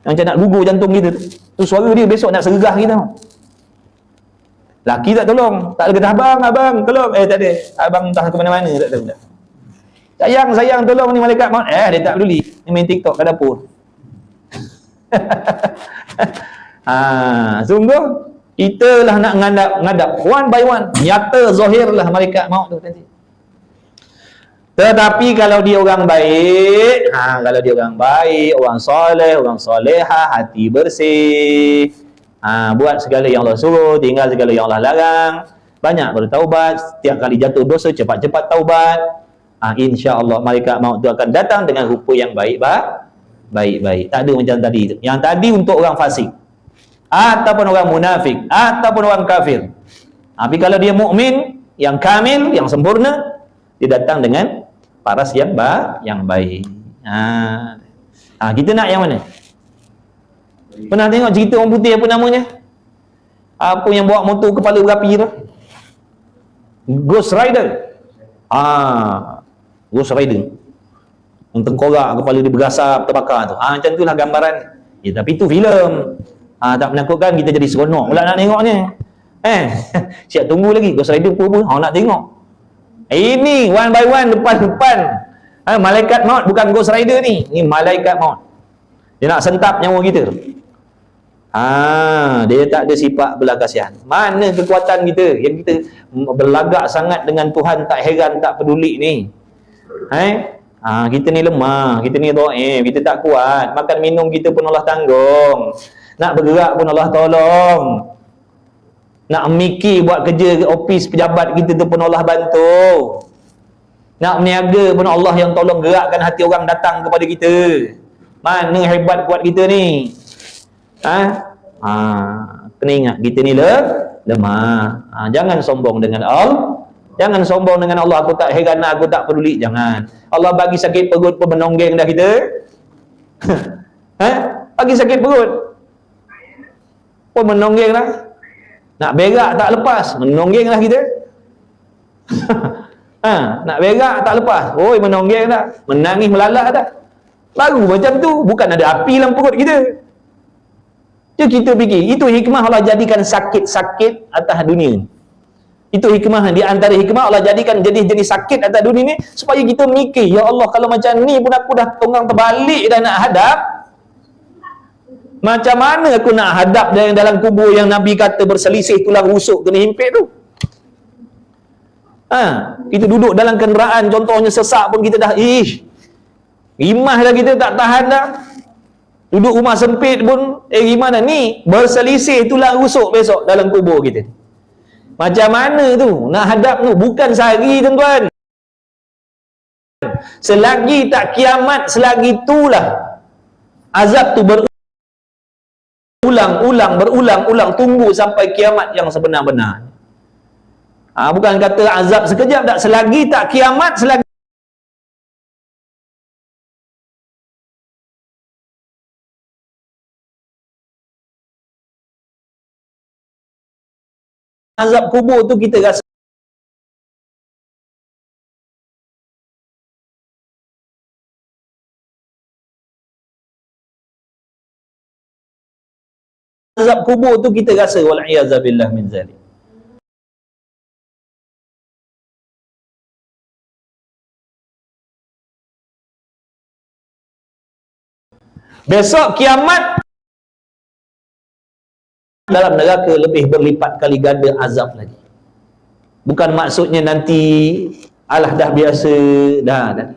macam nak gugur jantung kita tu, suara dia besok nak sergah kita. Laki tak tolong, tak ada kata abang tolong, tak ada, abang entah ke mana-mana, tak tahu dah. Sayang tolong ni malaikat maut, dia tak peduli, ni main TikTok kat dapur. Sungguh kita lah nak ngadap one by one, nyata zahir lah malaikat maut tu nanti. Tetapi kalau dia orang baik, orang soleh, orang solehah, hati bersih, buat segala yang Allah suruh, tinggal segala yang Allah larang, banyak bertaubat, setiap kali jatuh dosa cepat-cepat taubat, insya-Allah malaikat maut tu akan datang dengan rupa yang baik. Tak ada macam tadi tu. Yang tadi untuk orang fasik, ataupun orang munafik, ataupun orang kafir. Tapi kalau dia mukmin yang kamil, yang sempurna, dia datang dengan paras yang baik. Kita nak yang mana? Pernah tengok cerita orang putih apa namanya? Apa yang bawa motor kepala berapi tu? Ghost Rider. Ghost Rider. Yang tengkorak, kepala dia bergasap, terbakar tu. Macam tu lah gambaran. Tapi tu filem. Tak menakutkan, kita jadi seronok pula nak tengoknya. Siap tunggu lagi. Ghost Rider apa? Nak tengok. Ini one by one, depan-depan. Malaikat maut, bukan Ghost Rider ni. Ni malaikat maut. Dia nak sentap nyawa kita. Dia tak ada sifat belas kasihan. Mana kekuatan kita yang kita berlagak sangat dengan Tuhan, tak heran, tak peduli ni. Kita ni lemah, kita ni dhaif, kita tak kuat. Makan minum kita pun Allah tanggung. Nak bergerak pun Allah tolong. Nak mikir buat kerja ofis pejabat kita tu pun Allah bantu. Nak berniaga pun Allah yang tolong gerakkan hati orang datang kepada kita. Mana hebat kuat kita ni. Kena ingat kita ni lemah. Jangan sombong dengan Allah. Jangan sombong dengan Allah, aku tak heran, aku tak peduli. Jangan. Allah bagi sakit perut pun menonggeng dah kita. Bagi sakit perut pun menonggeng dah. Nak berak tak lepas, menonggeng lah kita. Nak berak tak lepas, menonggeng dah. Menangis melalak dah. Baru macam tu, bukan ada api dalam perut kita. Itu kita fikir, itu hikmah Allah jadikan sakit-sakit atas dunia ni. Itu hikmah, di antara hikmah Allah jadikan jenis-jenis sakit atas dunia ni supaya kita mikir, ya Allah, kalau macam ni pun aku dah tonggang terbalik dah nak hadap, macam mana aku nak hadap dalam kubur yang Nabi kata berselisih tulang rusuk kena himpit tu. Kita duduk dalam kenderaan contohnya sesak pun kita dah rimah dah, kita tak tahan dah. Duduk rumah sempit pun gimana ni, berselisih tulang rusuk besok dalam kubur kita. Macam mana tu nak hadap tu? Bukan sehari tuan-tuan. Selagi tak kiamat, selagi itulah azab tu berulang-ulang, tunggu sampai kiamat yang sebenar-benar. Bukan kata azab sekejap, tak, selagi tak kiamat, selagi azab kubur tu kita rasa azab kubur tu kita rasa wal'iyazabillah min zalik. Besok kiamat dalam neraka lebih berlipat kali ganda azab lagi. Bukan maksudnya nanti alah dah biasa dah.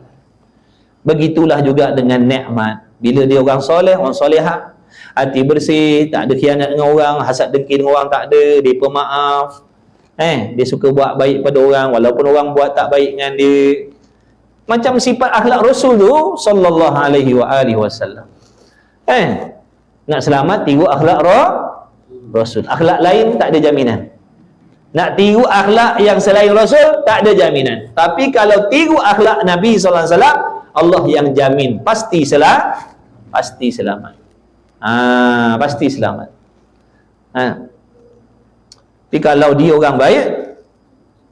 Begitulah juga dengan nikmat. Bila dia orang soleh, orang solehah, hati bersih, tak ada khianat dengan orang, hasad dengki dengan orang tak ada, dia pemaaf, dia suka buat baik pada orang walaupun orang buat tak baik dengan dia. Macam sifat akhlak Rasul tu sallallahu alaihi wasallam. Nak selamat tiru akhlak Rasul. Akhlak lain tak ada jaminan. Nak tiru akhlak yang selain Rasul tak ada jaminan. Tapi kalau tiru akhlak Nabi sallallahu alaihi wasallam, Allah yang jamin pasti selamat. Pasti selamat. Tapi kalau dia orang baik,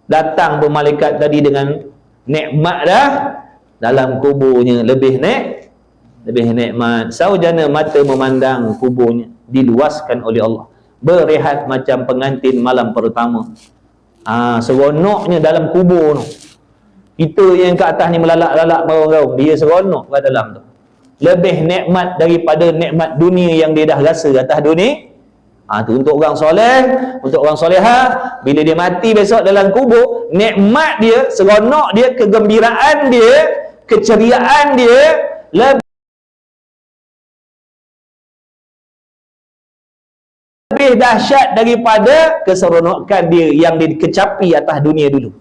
datang pun malaikat tadi dengan nikmat dah, dalam kuburnya lebih nikmat. Saujana mata memandang kuburnya diluaskan oleh Allah, berehat macam pengantin malam pertama. Seronoknya dalam kubur tu. Kita yang ke atas ni melalak-lalak barang-barang, dia seronok kat dalam tu. Lebih nikmat daripada nikmat dunia yang dia dah rasa atas dunia. Tu untuk orang soleh, untuk orang solehah, bila dia mati besok dalam kubur, nikmat dia, seronok dia, kegembiraan dia, keceriaan dia lebih dahsyat daripada keseronokan dia yang dikecapi atas dunia dulu.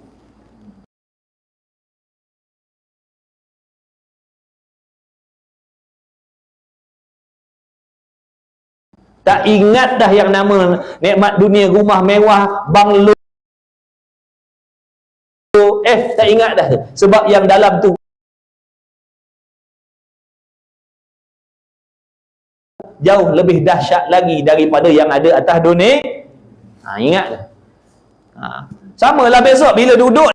Tak ingat dah yang nama nikmat dunia, rumah mewah, banglo. Tak ingat dah. Sebab yang dalam tu jauh lebih dahsyat lagi daripada yang ada atas dunia. Ingat dah. Samalah besok bila duduk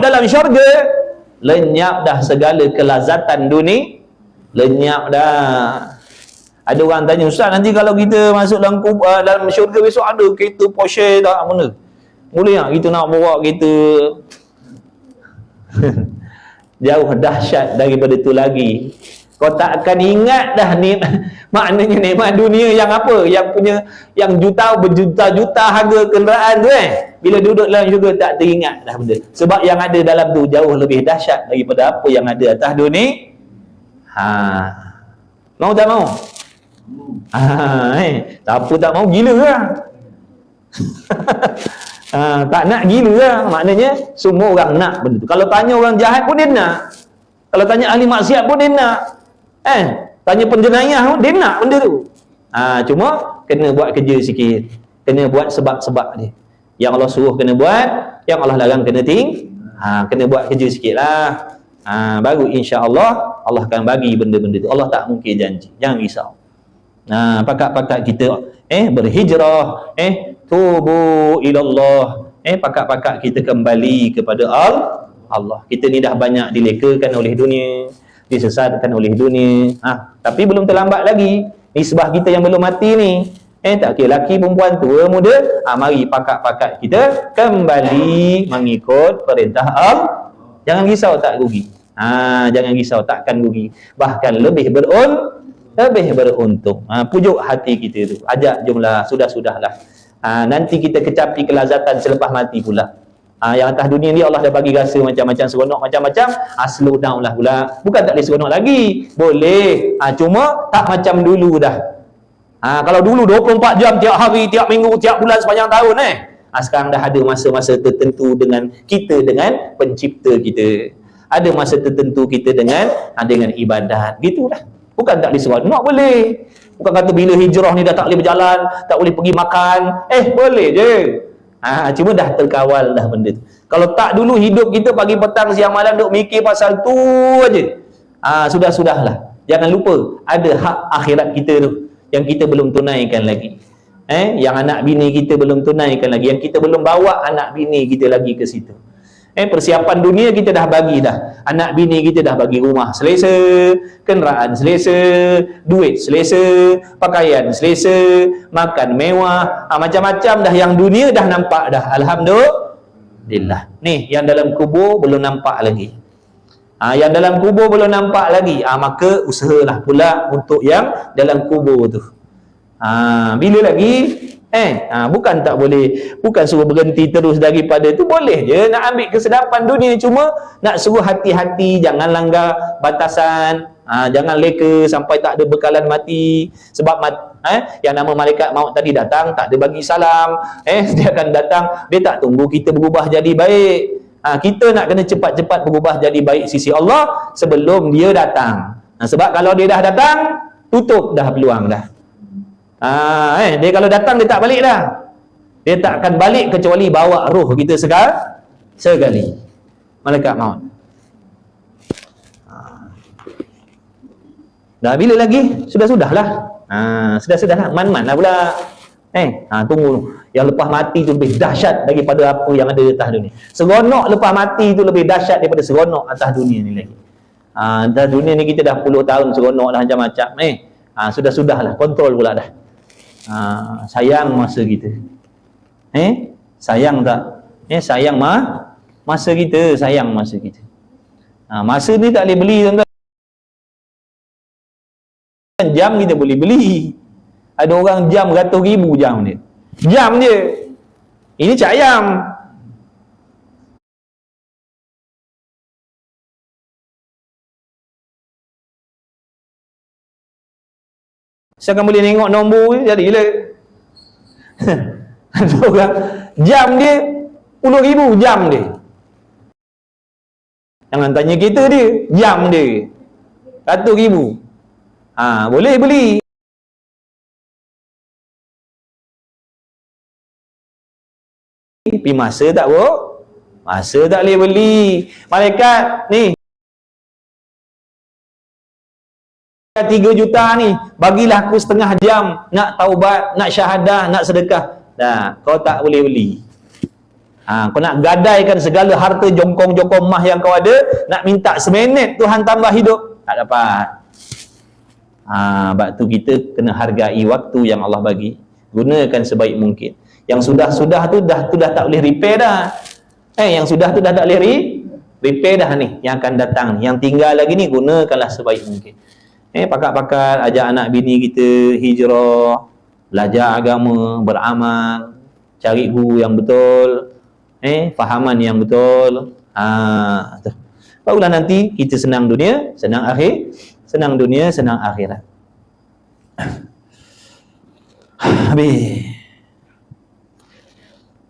dalam syurga, lenyap dah segala kelazatan dunia. Lenyap dah. Ada orang tanya, Ustaz, nanti kalau kita masuk dalam syurga besok ada kereta Porsche tak? Mana? Boleh tak kita nak bawa kereta? Jauh dahsyat daripada tu lagi. Kau tak akan ingat dah ni maknanya nikmat dunia yang apa? Yang punya, yang berjuta-juta harga kenderaan tu Bila duduk dalam syurga tak teringat dah benda. Sebab yang ada dalam tu jauh lebih dahsyat daripada apa yang ada atas dunia. Mau tak mau? Siapa tak mau, gila lah. Tak nak, gila lah. Maknanya semua orang nak benda tu. Kalau tanya orang jahat pun dia nak. Kalau tanya ahli maksiat pun dia nak. Tanya penjenayah pun dia nak benda tu. Cuma kena buat kerja sikit. Kena buat sebab-sebab dia. Yang Allah suruh kena buat, yang Allah larang kena kena buat kerja sikit lah. Baru insya-Allah Allah akan bagi benda-benda tu. Allah tak mungkin janji. Jangan risau. Pakat-pakat kita berhijrah, tubu ilallah, pakat-pakat kita kembali kepada Allah. Kita ni dah banyak dilekakan oleh dunia, disesatkan oleh dunia. Tapi belum terlambat lagi. Nisbah kita yang belum mati ni, tak kira laki perempuan, tua muda, mari pakat-pakat kita kembali mengikut perintah Allah. Jangan risau, tak rugi. Jangan risau, takkan rugi, bahkan lebih beruntung. Pujuk hati kita tu, ajak jomlah, sudahlah. Nanti kita kecapi kelazatan selepas mati pula. Yang atas dunia ni Allah dah bagi rasa macam-macam, seronok macam-macam. Slow down lah pula. Bukan tak boleh seronok lagi, boleh, cuma tak macam dulu dah. Kalau dulu 24 jam tiap hari, tiap minggu, tiap bulan, sepanjang tahun sekarang dah ada masa-masa tertentu dengan kita, dengan pencipta kita. Ada masa tertentu kita dengan ibadat. Gitulah. Bukan tak boleh seronok, boleh. Bukan kata bila hijrah ni dah tak boleh berjalan, tak boleh pergi makan. Boleh je. Cuma dah terkawal dah benda tu. Kalau tak dulu hidup kita pagi petang siang malam duk mikir pasal tu aje. Sudahlah. Jangan lupa ada hak akhirat kita tu yang kita belum tunaikan lagi. Yang anak bini kita belum tunaikan lagi, yang kita belum bawa anak bini kita lagi ke situ. Persiapan dunia kita dah bagi dah. Anak bini kita dah bagi rumah selesa, kenderaan selesa, duit selesa, pakaian selesa, makan mewah, macam-macam dah yang dunia dah nampak dah. Alhamdulillah. Ni yang dalam kubur belum nampak lagi. Yang dalam kubur belum nampak lagi. Maka usahalah pula untuk yang dalam kubur tu. Bila lagi? Bukan tak boleh, bukan suruh berhenti terus daripada tu, boleh je nak ambil kesedapan dunia, cuma nak suruh hati-hati, jangan langgar batasan, jangan leka sampai tak ada bekalan mati. Sebab yang nama malaikat maut tadi datang, tak ada bagi salam, dia akan datang, dia tak tunggu kita berubah jadi baik. Kita nak kena cepat-cepat berubah jadi baik sisi Allah sebelum dia datang. Sebab kalau dia dah datang, tutup dah peluang dah. Dia kalau datang dia tak balik dah. Dia tak akan balik kecuali bawa roh kita sekali. Malaikat maut. Dah bila lagi? Sudah-sudahlah. Sudah-sudahlah. Man-man lah pula. Tunggu. Yang lepas mati tu lebih dahsyat daripada apa yang ada di atas dunia. Seronok lepas mati tu lebih dahsyat daripada seronok atas dunia ni lagi. Atas dunia ni kita dah puluh tahun seronok dah macam-macam. Sudah-sudahlah. Kontrol pula dah. Sayang masa kita. Sayang tak? Sayang masa kita, sayang masa kita. Masa ni tak boleh beli, tuan-tuan. Jam kita boleh beli. Ada orang jam ratus ribu jam dia. Jam je. Ini cak ayam. Saya akan boleh tengok nombor jadilah. Ada orang jam dia 10,000 jam dia. Jangan tanya kita dia, jam dia 100,000. Boleh beli. Tapi masa tak bro? Masa tak boleh beli. Malaikat ni 3 juta ni, bagilah aku setengah jam nak taubat, nak syahadah, nak sedekah. Dah, kau tak boleh beli. Kau nak gadaikan segala harta jongkong-jongkong mah yang kau ada, nak minta seminit Tuhan tambah hidup, tak dapat. Sebab tu kita kena hargai waktu yang Allah bagi. Gunakan sebaik mungkin. Yang sudah-sudah tu dah tak boleh repair dah. Yang sudah tu dah tak boleh repair dah ni. Yang akan datang ni. Yang tinggal lagi ni, gunakanlah sebaik mungkin. Pakat-pakat ajak anak bini kita hijrah, belajar agama, beramal, cari guru yang betul, fahaman yang betul. Barulah nanti kita senang dunia, senang akhir, senang dunia, senang akhirat. Habis.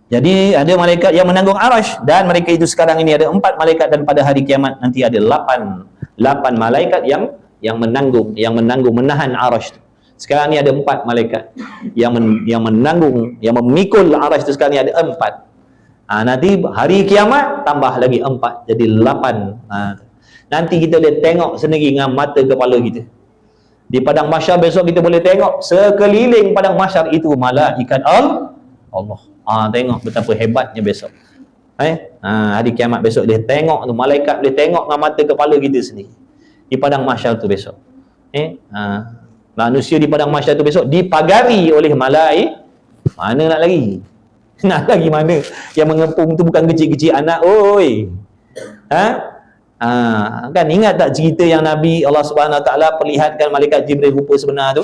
Jadi ada malaikat yang menanggung arash, dan mereka itu sekarang ini ada 4 malaikat, dan pada hari kiamat nanti ada 8 malaikat yang menanggung, menahan arash. Sekarang ni ada 4 malaikat yang menanggung, yang memikul arash tu. Sekarang ni ada 4. Nanti hari kiamat tambah lagi 4, jadi 8. Nanti kita boleh tengok sendiri dengan mata kepala kita. Di padang mahsyar besok kita boleh tengok sekeliling padang mahsyar itu malaikat Allah. Tengok betapa hebatnya besok. Hari kiamat besok dia tengok tu, malaikat boleh tengok dengan mata kepala kita sendiri. di padang mahsyar tu besok. Manusia di padang mahsyar tu besok dipagari oleh malaikat. Mana nak lagi? Nak lagi mana? Yang mengepung tu bukan kecil-kecil anak, oi. Kan ingat tak cerita yang Nabi Allah Subhanahu Wa Taala perlihatkan malaikat Jibril rupa sebenar tu?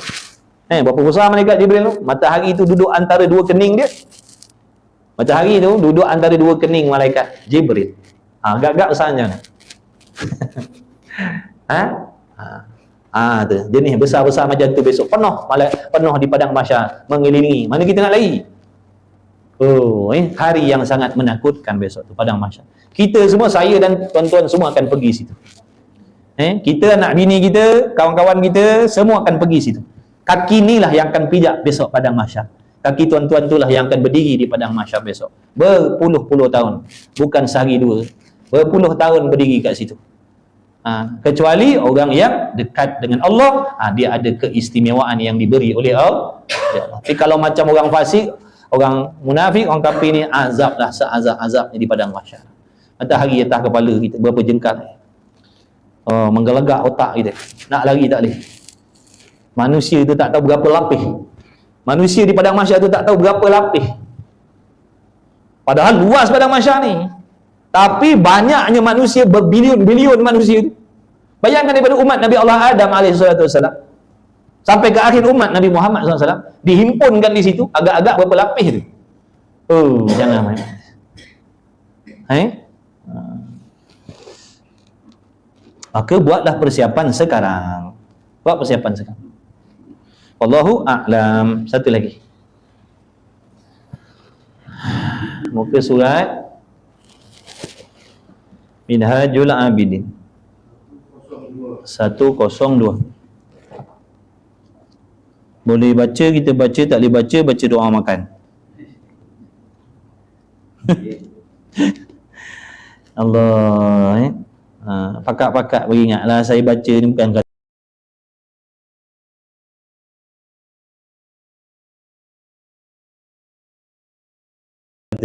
Berapa besar malaikat Jibril tu? Matahari tu duduk antara dua kening dia. Matahari tu duduk antara dua kening malaikat Jibril. Agak-agak besarnya. Tu jenis besar-besar macam tu besok penuh di padang mahsyar mengelilingi. Mana kita nak lagi? Hari yang sangat menakutkan besok tu padang mahsyar. Kita semua, saya dan tuan-tuan semua akan pergi situ. Kita, anak bini kita, kawan-kawan kita, semua akan pergi situ. Kaki ni lah yang akan pijak besok padang mahsyar. Kaki tuan-tuan tu lah yang akan berdiri di padang mahsyar besok. Berpuluh-puluh tahun, bukan sehari dua. Berpuluh tahun berdiri kat situ. Kecuali orang yang dekat dengan Allah, dia ada keistimewaan yang diberi oleh Allah. Tapi kalau macam orang fasik, orang munafik, orang kafir ni, azab lah seazab-azabnya di padang mahsyar. Matahari atas kepala kita berapa jengkal, menggelegak otak kita, nak lari tak boleh. Manusia tu tak tahu berapa lapis. Manusia di padang mahsyar tu tak tahu berapa lapis. Padahal luas padang mahsyar ni, tapi banyaknya manusia, berbilion-bilion manusia tu. Bayangkan daripada umat Nabi Allah Adam AS sampai ke akhir umat Nabi Muhammad SAW, dihimpunkan di situ, agak-agak berapa lapis tu. Jangan main. Maka buatlah persiapan sekarang. Buat persiapan sekarang. Wallahu a'lam. Satu lagi. Muka surat Minhajul Abidin 102. Boleh baca, kita baca. Tak boleh baca, baca doa makan. Allah. Pakat-pakat beringatlah, saya baca ni bukan kata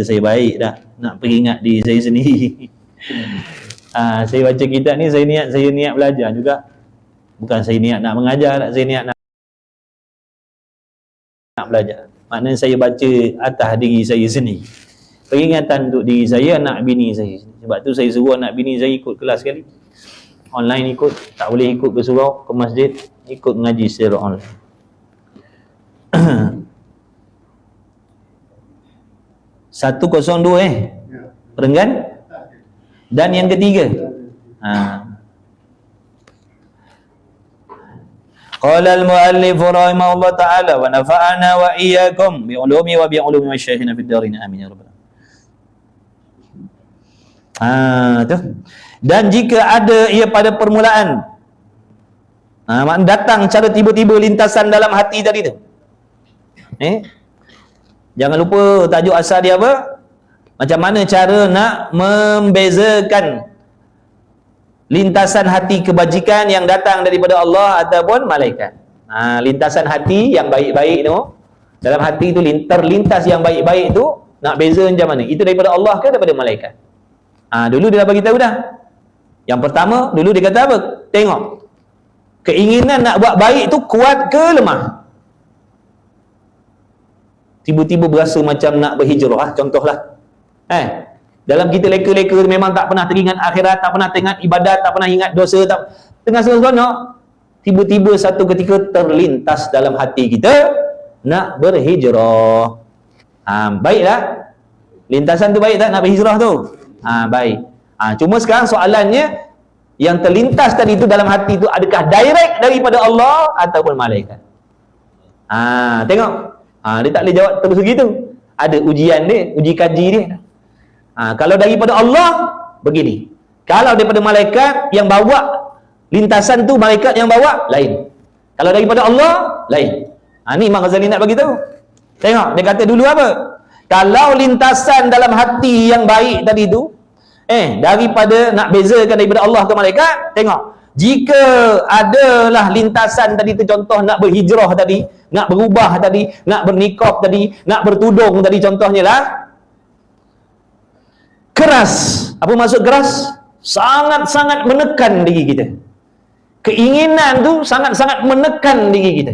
saya baik dah, nak peringat diri saya sendiri. Saya baca kitab ni, saya niat belajar juga. Bukan saya niat nak mengajar, saya niat nak belajar. Maknanya saya baca atas diri saya sendiri, peringatan untuk diri saya, anak bini saya. Sebab tu saya suruh anak bini saya ikut kelas sekali. Online ikut, tak boleh ikut ke surau, ke masjid, ikut mengaji secara online. 102 Perenggan. Dan yang ketiga, qala al-muallif rahimahullah ta'ala wa nafa'ana wa iyyakum bi ulumi wa bi ulumi masyayikhina fid darin amin ya rabbal alamin. Tu. Dan jika ada ia pada permulaan, datang cara tiba-tiba lintasan dalam hati tadi tu. Jangan lupa tajuk asal dia apa? Macam mana cara nak membezakan lintasan hati kebajikan yang datang daripada Allah ataupun malaikat. Lintasan hati yang baik-baik tu, dalam hati tu terlintas yang baik-baik tu, nak beza macam mana? Itu daripada Allah ke daripada malaikat? Dulu dia dah bagi tahu dah. Yang pertama, dulu dia kata apa? Tengok. Keinginan nak buat baik tu kuat ke lemah? Tiba-tiba berasa macam nak berhijrah, contohlah. Dalam kita leka-leka memang tak pernah teringat akhirat, tak pernah teringat ibadat, tak pernah ingat dosa, tak tengah seronok, tiba-tiba satu ketika terlintas dalam hati kita nak berhijrah. Baiklah. Lintasan tu baik tak nak berhijrah tu? Baik. Cuma sekarang soalannya, yang terlintas tadi itu dalam hati itu adakah direct daripada Allah ataupun malaikat? Tengok. Dia tak boleh jawab terus begitu. Ada ujian dia, uji kaji dia. Kalau daripada Allah, begini. Kalau daripada malaikat yang bawa lintasan tu, malaikat yang bawa, lain. Kalau daripada Allah, lain. Ni Imam Ghazali nak bagi tahu. Tengok, dia kata dulu apa? Kalau lintasan dalam hati yang baik tadi tu, daripada nak bezakan daripada Allah ke malaikat, tengok. Jika adalah lintasan tadi tu, contoh nak berhijrah tadi, nak berubah tadi, nak bernikah tadi, nak bertudung tadi, contohnya lah, keras. Apa maksud keras? Sangat-sangat menekan diri kita. Keinginan tu sangat-sangat menekan diri kita.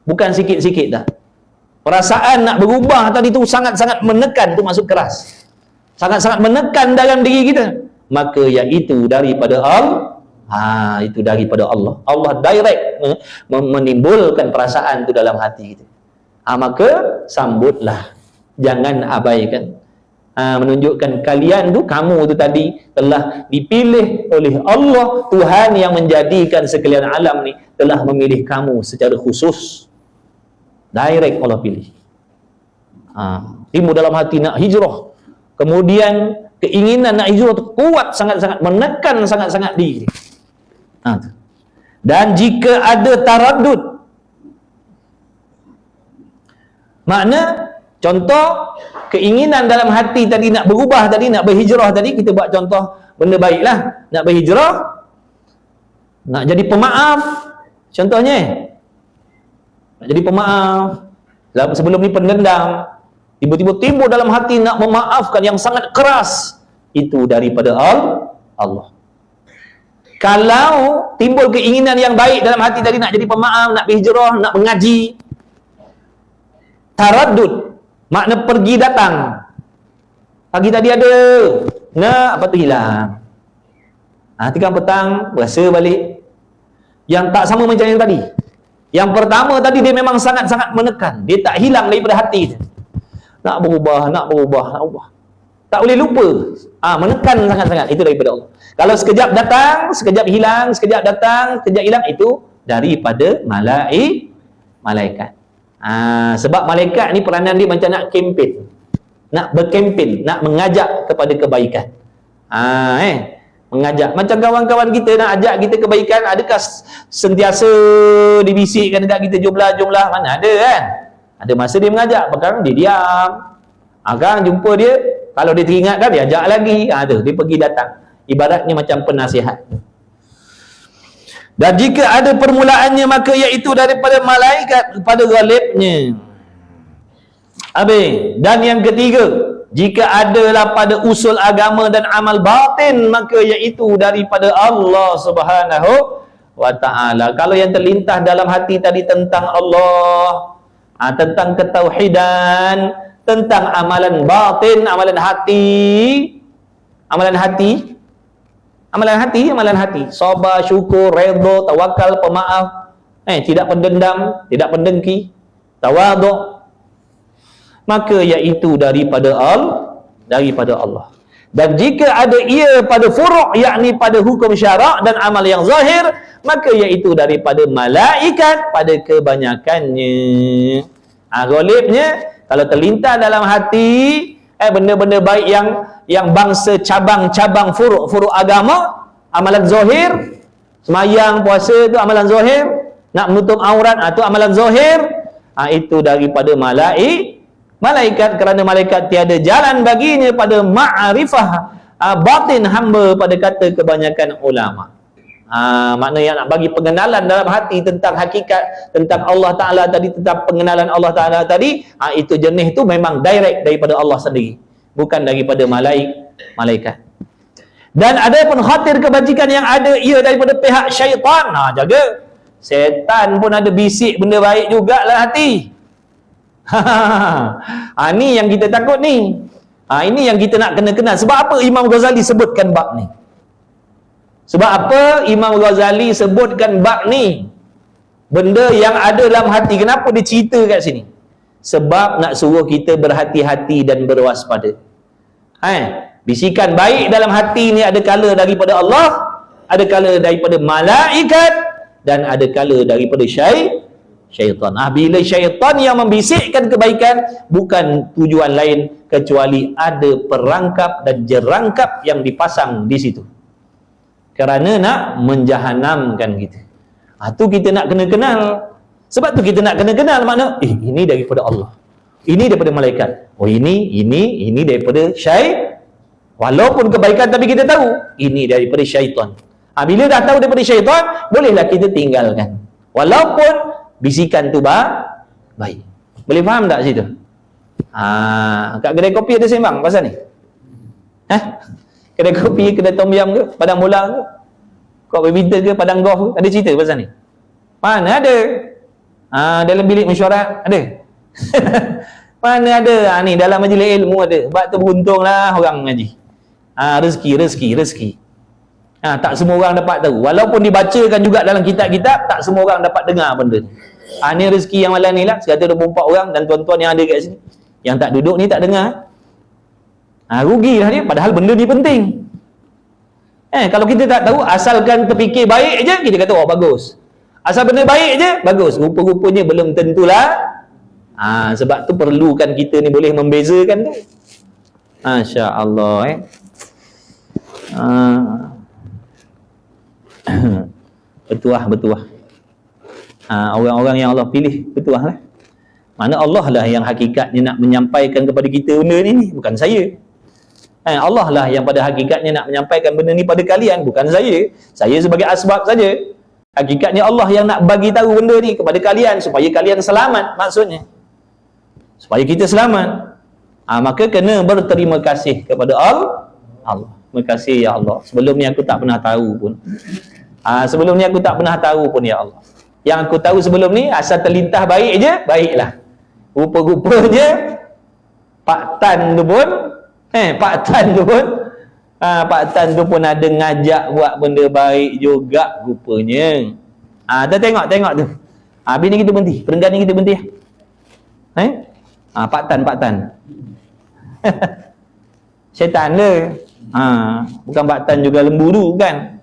Bukan sikit-sikit dah. Perasaan nak berubah tadi tu sangat-sangat menekan, tu maksud keras. Sangat-sangat menekan dalam diri kita. Maka iaitu daripada Allah. Itu daripada Allah. Allah direct menimbulkan perasaan tu dalam hati kita. Maka sambutlah. Jangan abaikan. Menunjukkan kalian tu, kamu tu tadi telah dipilih oleh Allah. Tuhan yang menjadikan sekalian alam ni telah memilih kamu secara khusus. Direct Allah pilih. Timbul dalam hati nak hijrah. Kemudian keinginan nak hijrah tu kuat sangat-sangat, menekan sangat-sangat diri. Dan jika ada taraddud, makna contoh keinginan dalam hati tadi nak berubah tadi, nak berhijrah tadi, kita buat contoh benda baiklah, nak berhijrah, nak jadi pemaaf contohnya, nak jadi pemaaf, sebelum ni pendendam, tiba-tiba timbul dalam hati nak memaafkan yang sangat keras, itu daripada Allah. Kalau timbul keinginan yang baik dalam hati tadi, nak jadi pemaaf, nak berhijrah, nak mengaji, taraddud makna pergi datang. Pagi tadi ada, nak apa tu hilang. Tiga petang berasa balik. Yang tak sama macam yang tadi. Yang pertama tadi dia memang sangat-sangat menekan. Dia tak hilang daripada hati. Nak berubah. Tak boleh lupa. Menekan sangat-sangat. Itu daripada Allah. Kalau sekejap datang, sekejap hilang, sekejap datang, sekejap hilang, itu daripada malaikat. Sebab malaikat ni peranan dia macam nak kempen, nak berkempen, nak mengajak kepada kebaikan. Mengajak macam kawan-kawan kita nak ajak kita kebaikan, adakah sentiasa dibisikkan dekat kita jumlah mana ada kan? Ada masa dia mengajak, perkara dia diam. Kan jumpa dia, kalau dia teringatkan dia ajak lagi. Dia pergi datang. Ibaratnya macam penasihat. Dan jika ada permulaannya, maka iaitu daripada malaikat kepada ghalibnya. Dan yang ketiga, jika adalah pada usul agama dan amal batin, maka iaitu daripada Allah Subhanahu wa ta'ala. Kalau yang terlintas dalam hati tadi tentang Allah, tentang ketauhidan, tentang amalan batin, amalan hati, sabar, syukur, redha, tawakal, pemaaf, tidak pendendam, tidak pendengki, tawaduk, maka iaitu daripada Allah. Dan jika ada ia pada furu', yakni pada hukum syarak dan amal yang zahir, maka iaitu daripada malaikat pada kebanyakannya. Ghalibnya, kalau terlintas dalam hati benda-benda baik yang bangsa cabang-cabang furu' agama, amalan zahir, semayang, puasa tu amalan zahir, nak menutup aurat tu amalan zahir, itu daripada malaikat, kerana malaikat tiada jalan baginya pada ma'rifah batin hamba pada kata kebanyakan ulama. Maknanya nak bagi pengenalan dalam hati tentang hakikat, tentang Allah Ta'ala tadi, tentang pengenalan Allah Ta'ala tadi, itu jenis tu memang direct daripada Allah sendiri, bukan daripada malaikat. Dan ada pun khatir kebajikan yang ada ia daripada pihak syaitan. Jaga, setan pun ada bisik benda baik jugalah hati. Ni yang kita takut ni. Ini yang kita nak kena kenal. Sebab apa Imam Ghazali sebutkan bab ni? Sebab apa Imam Ghazali sebutkan bab ni? Benda yang ada dalam hati. Kenapa dia cerita kat sini? Sebab nak suruh kita berhati-hati dan berwaspada. Bisikan baik dalam hati ni ada kala daripada Allah, ada kala daripada malaikat, dan ada kala daripada syaitan. Bila syaitan yang membisikkan kebaikan, bukan tujuan lain kecuali ada perangkap dan jerangkap yang dipasang di situ, kerana nak menjahanamkan kita. Tu kita nak kena kenal. Sebab tu kita nak kena kenal makna, ini daripada Allah, ini daripada malaikat, ini daripada walaupun kebaikan, tapi kita tahu ini daripada syaitan. Bila dah tahu daripada syaitan, bolehlah kita tinggalkan, walaupun bisikan tu baik. Boleh faham tak situ? Kat kedai kopi ada sembang pasal ni? Kedai kopi, kedai tom yam ke, padang bola ke? Kau badminton ke padang golf ke? Ada cerita pasal ni? Mana ada? Dalam bilik mesyuarat ada. Mana ada? Ni dalam majlis ilmu ada. Sebab tu beruntunglah orang mengaji. Rezeki. Tak semua orang dapat tahu. Walaupun dibacakan juga dalam kitab-kitab, tak semua orang dapat dengar benda ni. Ni rezeki yang malam ni lah. 124 orang dan tuan-tuan yang ada kat sini. Yang tak duduk ni tak dengar. Rugilah dia. Padahal benda ni penting. Kalau kita tak tahu, asalkan terfikir baik je, kita kata, bagus. Asal benda baik je, bagus. Rupa-rupanya belum tentulah. Sebab tu perlukan kita ni boleh membezakan tu. Masya Allah. Betuah. Orang-orang yang Allah pilih, betuah lah. Mana Allah lah yang hakikatnya nak menyampaikan kepada kita benda ni, bukan saya. Allah lah yang pada hakikatnya nak menyampaikan benda ni pada kalian, bukan saya. Saya sebagai asbab saja. Hakikatnya Allah yang nak bagi tahu benda ni kepada kalian supaya kalian selamat, maksudnya. Supaya kita selamat. Maka kena berterima kasih kepada Allah. Terima kasih ya Allah. Sebelum ni aku tak pernah tahu pun. Sebelum ni aku tak pernah tahu pun ya Allah. Yang aku tahu sebelum ni asal terlintas baik je, baiklah. Rupa-rupanya Pak Tan tu pun Pak Tan tu pun ada ngajak buat benda baik juga rupanya. Kita tengok tu. Habis ni kita berhenti. Perenggan ni kita berhenti. Pak Tan. Syaitan dia. Bukan Pak Tan juga lembu tu kan.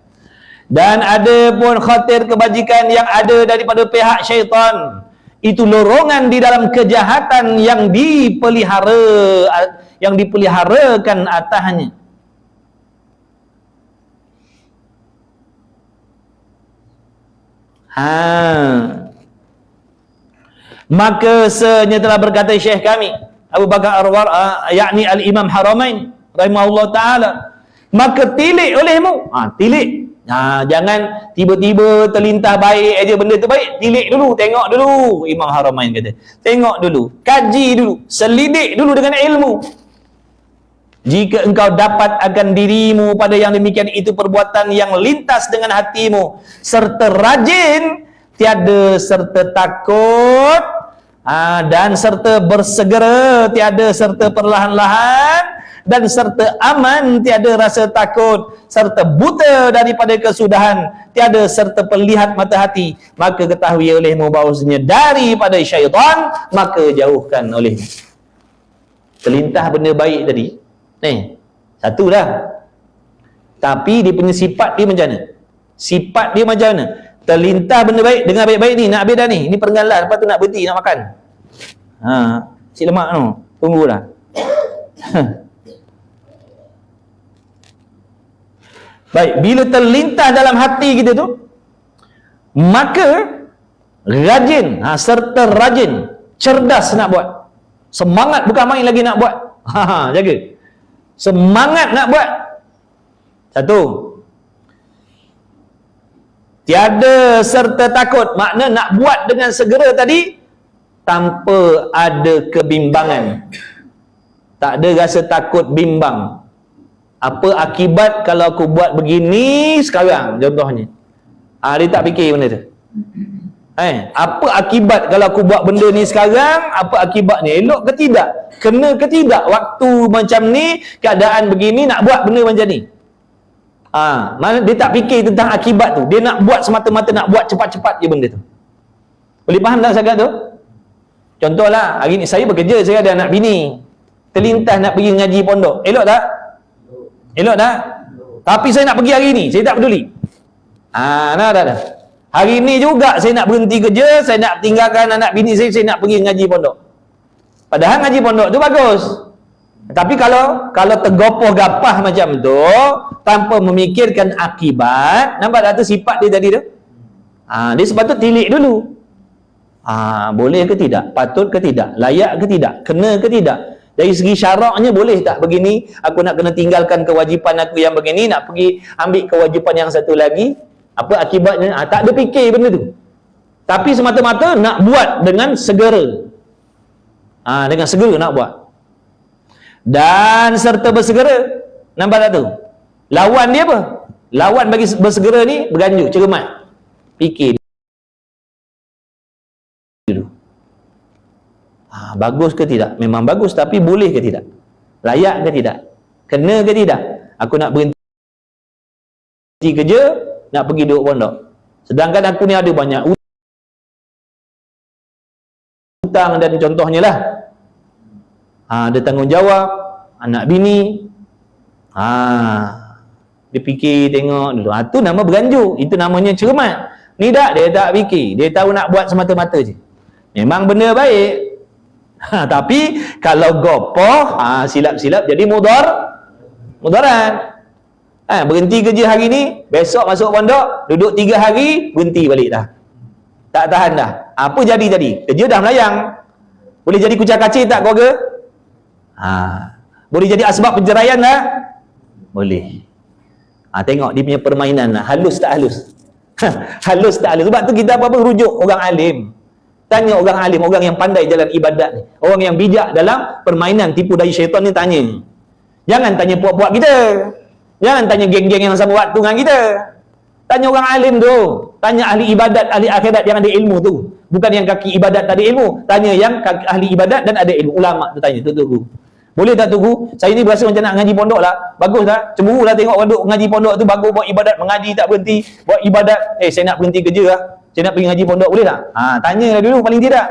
Dan ada pun khatir kebajikan yang ada daripada pihak syaitan. Itu lorongan di dalam kejahatan yang dipeliharakan atasnya. Maka telah berkata Syekh kami Abu Bakar Arwar, yakni Al-Imam Haramain rahimahullah ta'ala, maka tilik olehmu. Tilik. Jangan tiba-tiba terlintas baik aja benda tu baik. Tilik dulu, tengok dulu. Imam Haramain kata, tengok dulu, kaji dulu, selidik dulu dengan ilmu. Jika engkau dapat akan dirimu pada yang demikian itu perbuatan yang lintas dengan hatimu, serta rajin, tiada serta takut, dan serta bersegera, tiada serta perlahan-lahan, dan serta aman, tiada rasa takut, serta buta daripada kesudahan, tiada serta perlihat mata hati, maka ketahui olehmu bahawasanya daripada syaitan, maka jauhkan olehmu. Terlintas benda baik tadi, satu dah. Tapi dia punya sifat dia macam mana? Sifat dia macam mana? Terlintas benda baik, dengar baik-baik ni, nak habis dah ni. Ni perenggan lah, lepas tu nak berhenti, nak makan. Si lemak tu, tunggulah. Baik, bila terlintas dalam hati kita tu, maka rajin, serta rajin, cerdas nak buat. Semangat bukan main lagi nak buat. Jaga. Semangat nak buat. Satu. Tiada serta takut, makna nak buat dengan segera tadi tanpa ada kebimbangan. Tak ada rasa takut bimbang. Apa akibat kalau aku buat begini sekarang, contohnya. Dia tak fikir benda tu. Apa akibat kalau aku buat benda ni sekarang, apa akibatnya? Elok ke tidak? Kena ke tidak? Waktu macam ni, keadaan begini, nak buat benda macam ni. Mana dia tak fikir tentang akibat tu. Dia nak buat semata-mata nak buat cepat-cepat je benda tu. Boleh faham tak sangat tu? Contohlah, hari ni saya bekerja, saya ada anak bini. Terlintas nak pergi ngaji pondok. Elok tak? Elok tak? Tapi saya nak pergi hari ni, saya tak peduli. Dah. Hari ni juga saya nak berhenti kerja, saya nak tinggalkan anak bini saya nak pergi ngaji pondok. Padahal ngaji pondok tu bagus. Tapi kalau tergopoh gapah macam tu, tanpa memikirkan akibat, nampak tak tu sifat dia tadi tu? Dia sepatut tilik dulu. Boleh ke tidak? Patut ke tidak? Layak ke tidak? Kena ke tidak? Dari segi syaraknya boleh tak begini? Aku nak kena tinggalkan kewajipan aku yang begini, nak pergi ambil kewajipan yang satu lagi. Apa akibatnya? Tak ada fikir benda tu. Tapi semata-mata nak buat dengan segera. Dengan segera nak buat. Dan serta bersegera. Nampak tak tu? Lawan dia apa? Lawan bagi bersegera ni berganjur, cermat. Fikir dulu. Bagus ke tidak? Memang bagus, tapi boleh ke tidak? Layak ke tidak? Kena ke tidak? Aku nak berhenti kerja, nak pergi duduk pondok. Sedangkan aku ni ada banyak hutang dan contohnya lah. Ada tanggungjawab, anak bini. Dia fikir tengok dulu. Itu nama berganjur. Itu namanya cermat. Ni tak, dia tak fikir. Dia tahu nak buat semata-mata je. Memang benda baik. Tapi kalau gopoh, silap-silap jadi mudarat. Berhenti kerja hari ni, besok masuk pondok, duduk 3 hari, berhenti balik dah. Tak tahan dah. Apa jadi? Kerja dah melayang. Boleh jadi kucak kacir tak keluarga? Boleh jadi asbab penceraian tak? Boleh. Tengok dia punya permainan lah. Halus tak halus? Halus tak halus? Sebab tu kita apa-apa rujuk orang alim. Tanya orang alim, orang yang pandai jalan ibadat ni. Orang yang bijak dalam permainan tipu daya syaitan ni, tanya. Jangan tanya puak-puak kita. Jangan tanya geng-geng yang sama waktu dengan kita. Tanya orang alim tu. Tanya ahli ibadat, ahli akhirat yang ada ilmu tu. Bukan yang kaki ibadat tak ada ilmu. Tanya yang ahli ibadat dan ada ilmu. Ulama tu tanya, tu guru. Boleh tak tu guru? Saya ni berasa macam nak ngaji pondok lah. Bagus tak? Cemburu lah tengok orang duk ngaji pondok tu. Bagus buat ibadat, mengaji tak berhenti. Buat ibadat, saya nak berhenti kerja lah. Saya nak pergi ngaji pondok, boleh tak? Tanya lah dulu paling tidak.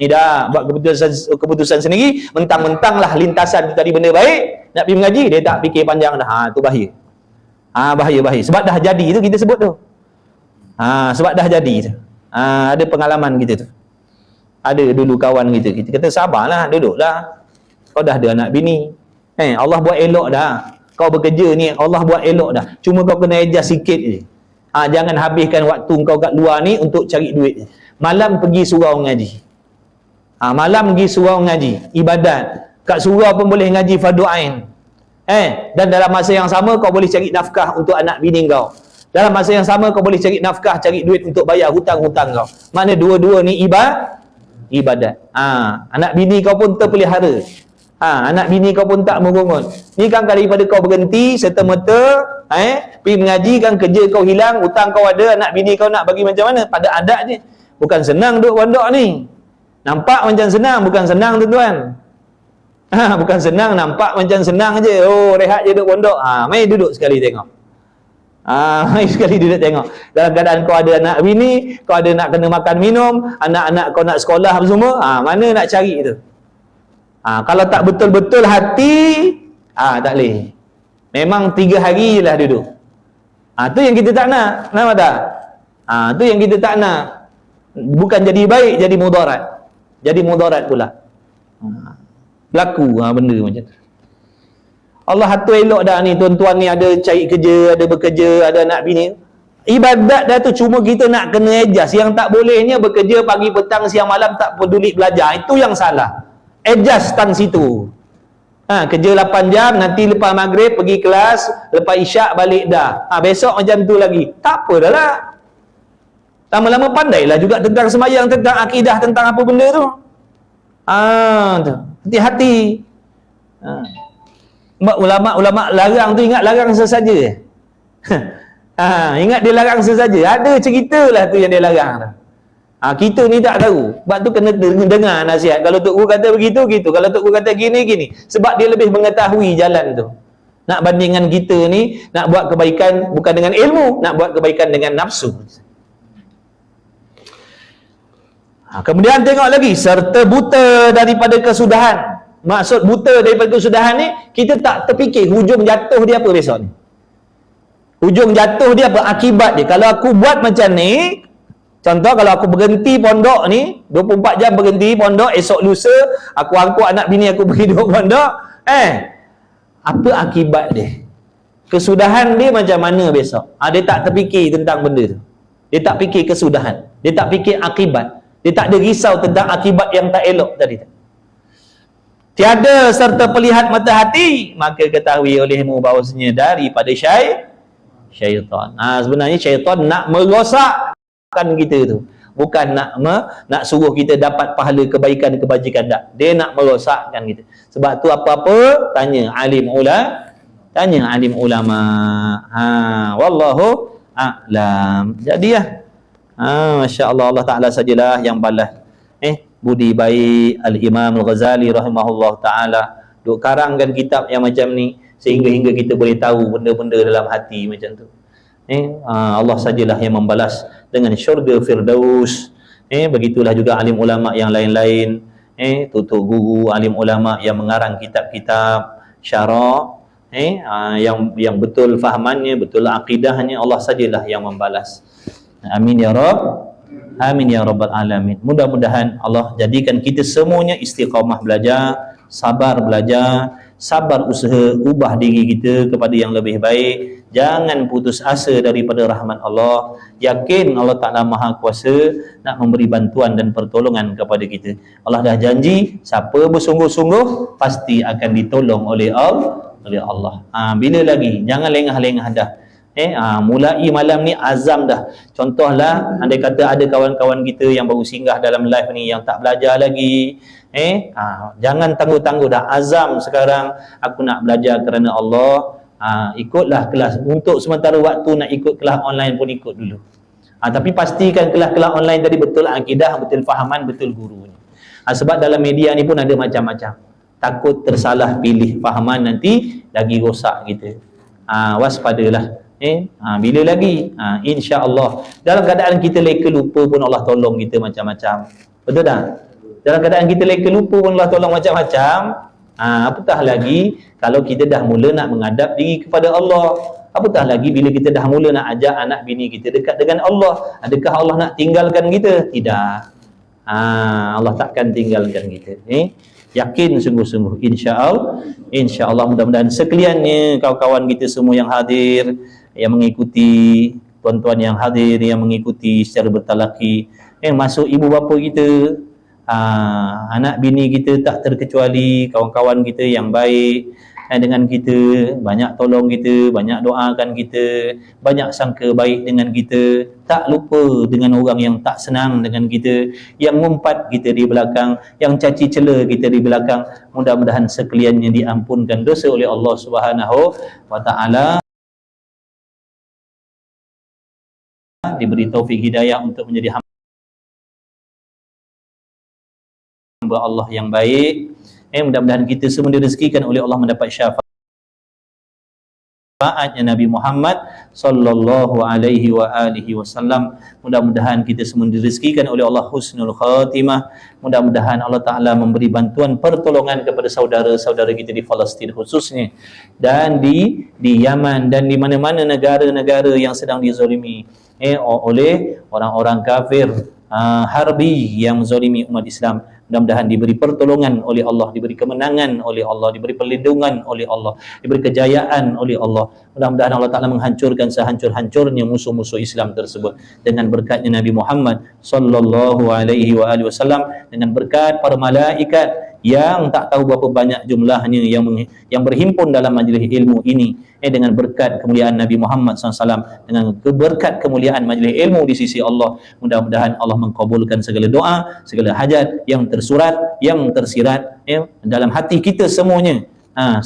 Ni dah buat keputusan sendiri, mentang-mentang lah lintasan tu tadi benda baik, nak pergi mengaji, dia tak fikir panjang dah. Tu bahaya. Bahaya. Sebab dah jadi tu kita sebut tu. Sebab dah jadi tu. Ada pengalaman kita tu. Ada dulu kawan kita kata sabarlah, duduklah. Kau dah ada anak bini. Allah buat elok dah. Kau bekerja ni, Allah buat elok dah. Cuma kau kena adjust sikit je. Jangan habiskan waktu kau kat luar ni untuk cari duit. Malam pergi surau ngaji. Malam pergi surau ngaji, ibadat. Kat surau pun boleh ngaji fardu ain. Dan dalam masa yang sama kau boleh cari nafkah untuk anak bini kau. Dalam masa yang sama kau boleh cari nafkah, cari duit untuk bayar hutang-hutang kau. Mana dua-dua ni ibadat. Anak bini kau pun terpelihara. Anak bini kau pun tak merungut. Ni kan daripada kau berhenti serta-merta pergi mengaji, kan kerja kau hilang, hutang kau ada, anak bini kau nak bagi macam mana? Pada adat je. Bukan senang duduk pondok ni. Nampak macam senang, bukan senang tuan-tuan. Bukan senang, nampak macam senang je. Rehat je duduk pondok. Mari duduk sekali tengok. Mari sekali duduk tengok. Dalam keadaan kau ada anak bini, kau ada nak kena makan minum, anak-anak kau nak sekolah semua, mana nak cari tu? Kalau tak betul-betul hati, tak boleh. Memang 3 hari je lah duduk. Tu yang kita tak nak. Nampak tak? Tu yang kita tak nak. Bukan jadi baik, jadi mudarat. Jadi mudarat pula. Berlaku benda macam tu. Allah atur elok dah ni. Tuan-tuan ni ada cari kerja, ada bekerja, ada anak bini. Ibadat dah tu cuma kita nak kena adjust. Yang tak bolehnya bekerja pagi, petang, siang, malam, tak peduli belajar. Itu yang salah. Adjust tang situ. Kerja 8 jam, nanti lepas maghrib pergi kelas, lepas isyak balik dah. Besok macam tu lagi. Tak apa dah lah. Lama-lama pandailah juga tentang sembahyang, tentang akidah, tentang apa benda tu. Hati-hati. Ulama' larang tu, ingat larang sesaja. Ingat dia larang sesaja. Ada cerita lah tu yang dia larang tu. Kita ni tak tahu. Sebab tu kena dengar nasihat. Kalau Tok Guru kata begitu, gitu. Kalau Tok Guru kata gini, gini. Sebab dia lebih mengetahui jalan tu. Nak bandingkan kita ni, nak buat kebaikan bukan dengan ilmu, nak buat kebaikan dengan nafsu. Kemudian tengok lagi, serta buta daripada kesudahan. Maksud buta daripada kesudahan ni, kita tak terfikir hujung jatuh dia apa besok ni. Hujung jatuh dia apa? Akibat dia. Kalau aku buat macam ni, contoh kalau aku berhenti pondok ni, 24 jam berhenti pondok, esok lusa aku angkut anak bini aku pergi duduk pondok, apa akibat dia? Kesudahan dia macam mana besok? Dia tak terfikir tentang benda tu. Dia tak fikir kesudahan. Dia tak fikir akibat. Dia tak ada risau tentang akibat yang tak elok tadi. Tiada serta pelihat mata hati, maka ketahui olehmu bahawasanya daripada syaitan. Sebenarnya syaitan nak merosakkan kita tu. Bukan nak suruh kita dapat pahala kebaikan kebajikan, tak. Dia nak merosakkan kita. Sebab tu apa-apa tanya alim Tanya alim ulama. Wallahu a'lam. Jadi masya-Allah, Allah Taala sajalah yang balas budi baik Al-Imam Al-Ghazali rahimahullah taala duk karangkan kitab yang macam ni sehingga kita boleh tahu benda-benda dalam hati macam tu. Allah sajalah yang membalas dengan syurga Firdaus. Begitulah juga alim ulama yang lain-lain, tutur guru alim ulama yang mengarang kitab-kitab syara, yang betul fahamannya, betul akidahnya, Allah sajalah yang membalas. Amin ya Rabb. Amin ya Rabbal Alamin. Mudah-mudahan Allah jadikan kita semuanya istiqamah belajar, sabar belajar, sabar usaha ubah diri kita kepada yang lebih baik. Jangan putus asa daripada rahmat Allah. Yakin Allah Ta'ala Maha Kuasa nak memberi bantuan dan pertolongan kepada kita. Allah dah janji, siapa bersungguh-sungguh pasti akan ditolong oleh Allah. Bila lagi? Jangan lengah-lengah dah. Mulai malam ni azam dah. Contohlah, andai kata ada kawan-kawan kita yang baru singgah dalam live ni yang tak belajar lagi, jangan tangguh-tangguh dah. Azam sekarang, aku nak belajar kerana Allah. Ikutlah kelas. Untuk sementara waktu nak ikut kelas online pun ikut dulu. Tapi pastikan kelas-kelas online tadi betul akidah, betul fahaman, betul gurunya. Sebab dalam media ni pun ada macam-macam. Takut tersalah pilih fahaman nanti lagi rosak kita. Waspadalah. Bila lagi? InsyaAllah dalam keadaan kita leka lupa pun Allah tolong kita macam-macam. Betul tak? Dalam keadaan kita leka lupa pun Allah tolong macam-macam. Apatah lagi kalau kita dah mula nak menghadap diri kepada Allah. Apatah lagi bila kita dah mula nak ajak anak bini kita dekat dengan Allah. Adakah Allah nak tinggalkan kita? Tidak. Allah takkan tinggalkan kita. Yakin sungguh-sungguh, insya-Allah mudah-mudahan sekaliannya kawan-kawan kita semua yang hadir, yang mengikuti, tuan-tuan yang hadir yang mengikuti secara bertalaki, masuk ibu bapa kita, anak bini kita tak terkecuali, kawan-kawan kita yang baik dengan kita, banyak tolong kita, banyak doakan kita, banyak sangka baik dengan kita, tak lupa dengan orang yang tak senang dengan kita, yang ngumpat kita di belakang, yang caci cela kita di belakang. Mudah-mudahan sekaliannya diampunkan dosa oleh Allah Subhanahu wa taala, diberi taufik hidayah untuk menjadi hamba Allah yang baik. Mudah-mudahan kita semua direzekikan oleh Allah mendapat syafaatnya Nabi Muhammad sallallahu alaihi wa alihi wasallam. Mudah-mudahan kita semua direzekikan oleh Allah husnul khatimah. Mudah-mudahan Allah Ta'ala memberi bantuan pertolongan kepada saudara-saudara kita di Palestin khususnya, dan di Yaman dan di mana-mana negara-negara yang sedang dizalimi oleh orang-orang kafir harbi yang menzalimi umat Islam. Mudah-mudahan diberi pertolongan oleh Allah, diberi kemenangan oleh Allah, diberi perlindungan oleh Allah, diberi kejayaan oleh Allah. Mudah-mudahan Allah Ta'ala menghancurkan sehancur-hancurnya musuh-musuh Islam tersebut dengan berkatnya Nabi Muhammad sallallahu alaihi wa alihi wasallam, dengan berkat para malaikat yang tak tahu berapa banyak jumlahnya yang berhimpun dalam majlis ilmu ini, dengan berkat kemuliaan Nabi Muhammad SAW, dengan berkat kemuliaan majlis ilmu di sisi Allah. Mudah-mudahan Allah mengkabulkan segala doa, segala hajat yang tersurat, yang tersirat dalam hati kita semuanya.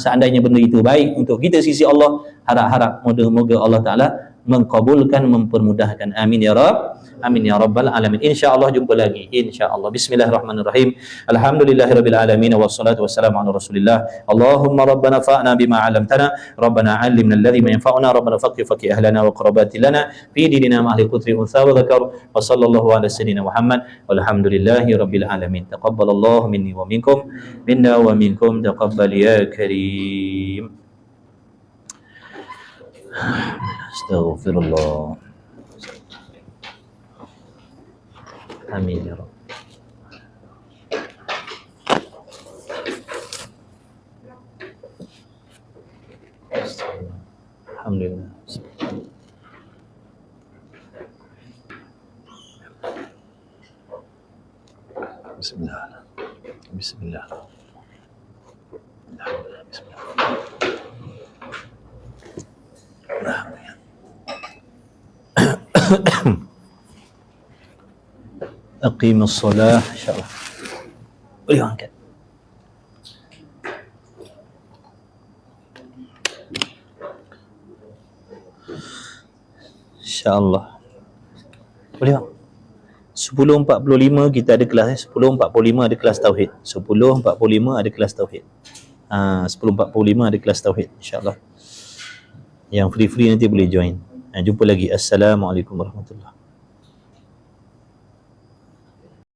Seandainya benda itu baik untuk kita sisi Allah, harap-harap moga-moga Allah Ta'ala mengkabulkan, mempermudahkan. Amin ya Rabb. Amin ya Rabbal Alamin. InsyaAllah jumpa lagi, insyaAllah. Bismillahirrahmanirrahim. Alhamdulillahirabbil alamin, wassalatu wassalamu ala Rasulillah. Allahumma rabbana fa'na bima 'allamtana, rabbana 'allimna alladhi yanfa'una, rabbana faqih ahlana wa qurabati lana fi dinina ma ahli qutri unsa wa dzakar. Wa sallallahu ala sayyidina Muhammad walhamdulillahirabbil alamin. Taqabbalallahu minni wa minkum, minna wa minkum, taqabbal ya karim. Astaghfirullah. Amin ya Rabb. Alhamdulillah. Bismillah. Bismillah. Aqimus salah, insyaAllah. Boleh angkat. InsyaAllah. Boleh tak? 10.45 kita ada kelas 10.45 ada kelas tauhid. 10.45 ada kelas tauhid. 10.45 ada kelas tauhid, insyaAllah. Yang free-free nanti boleh join. Jumpa lagi. Assalamualaikum warahmatullahi wabarakatuh.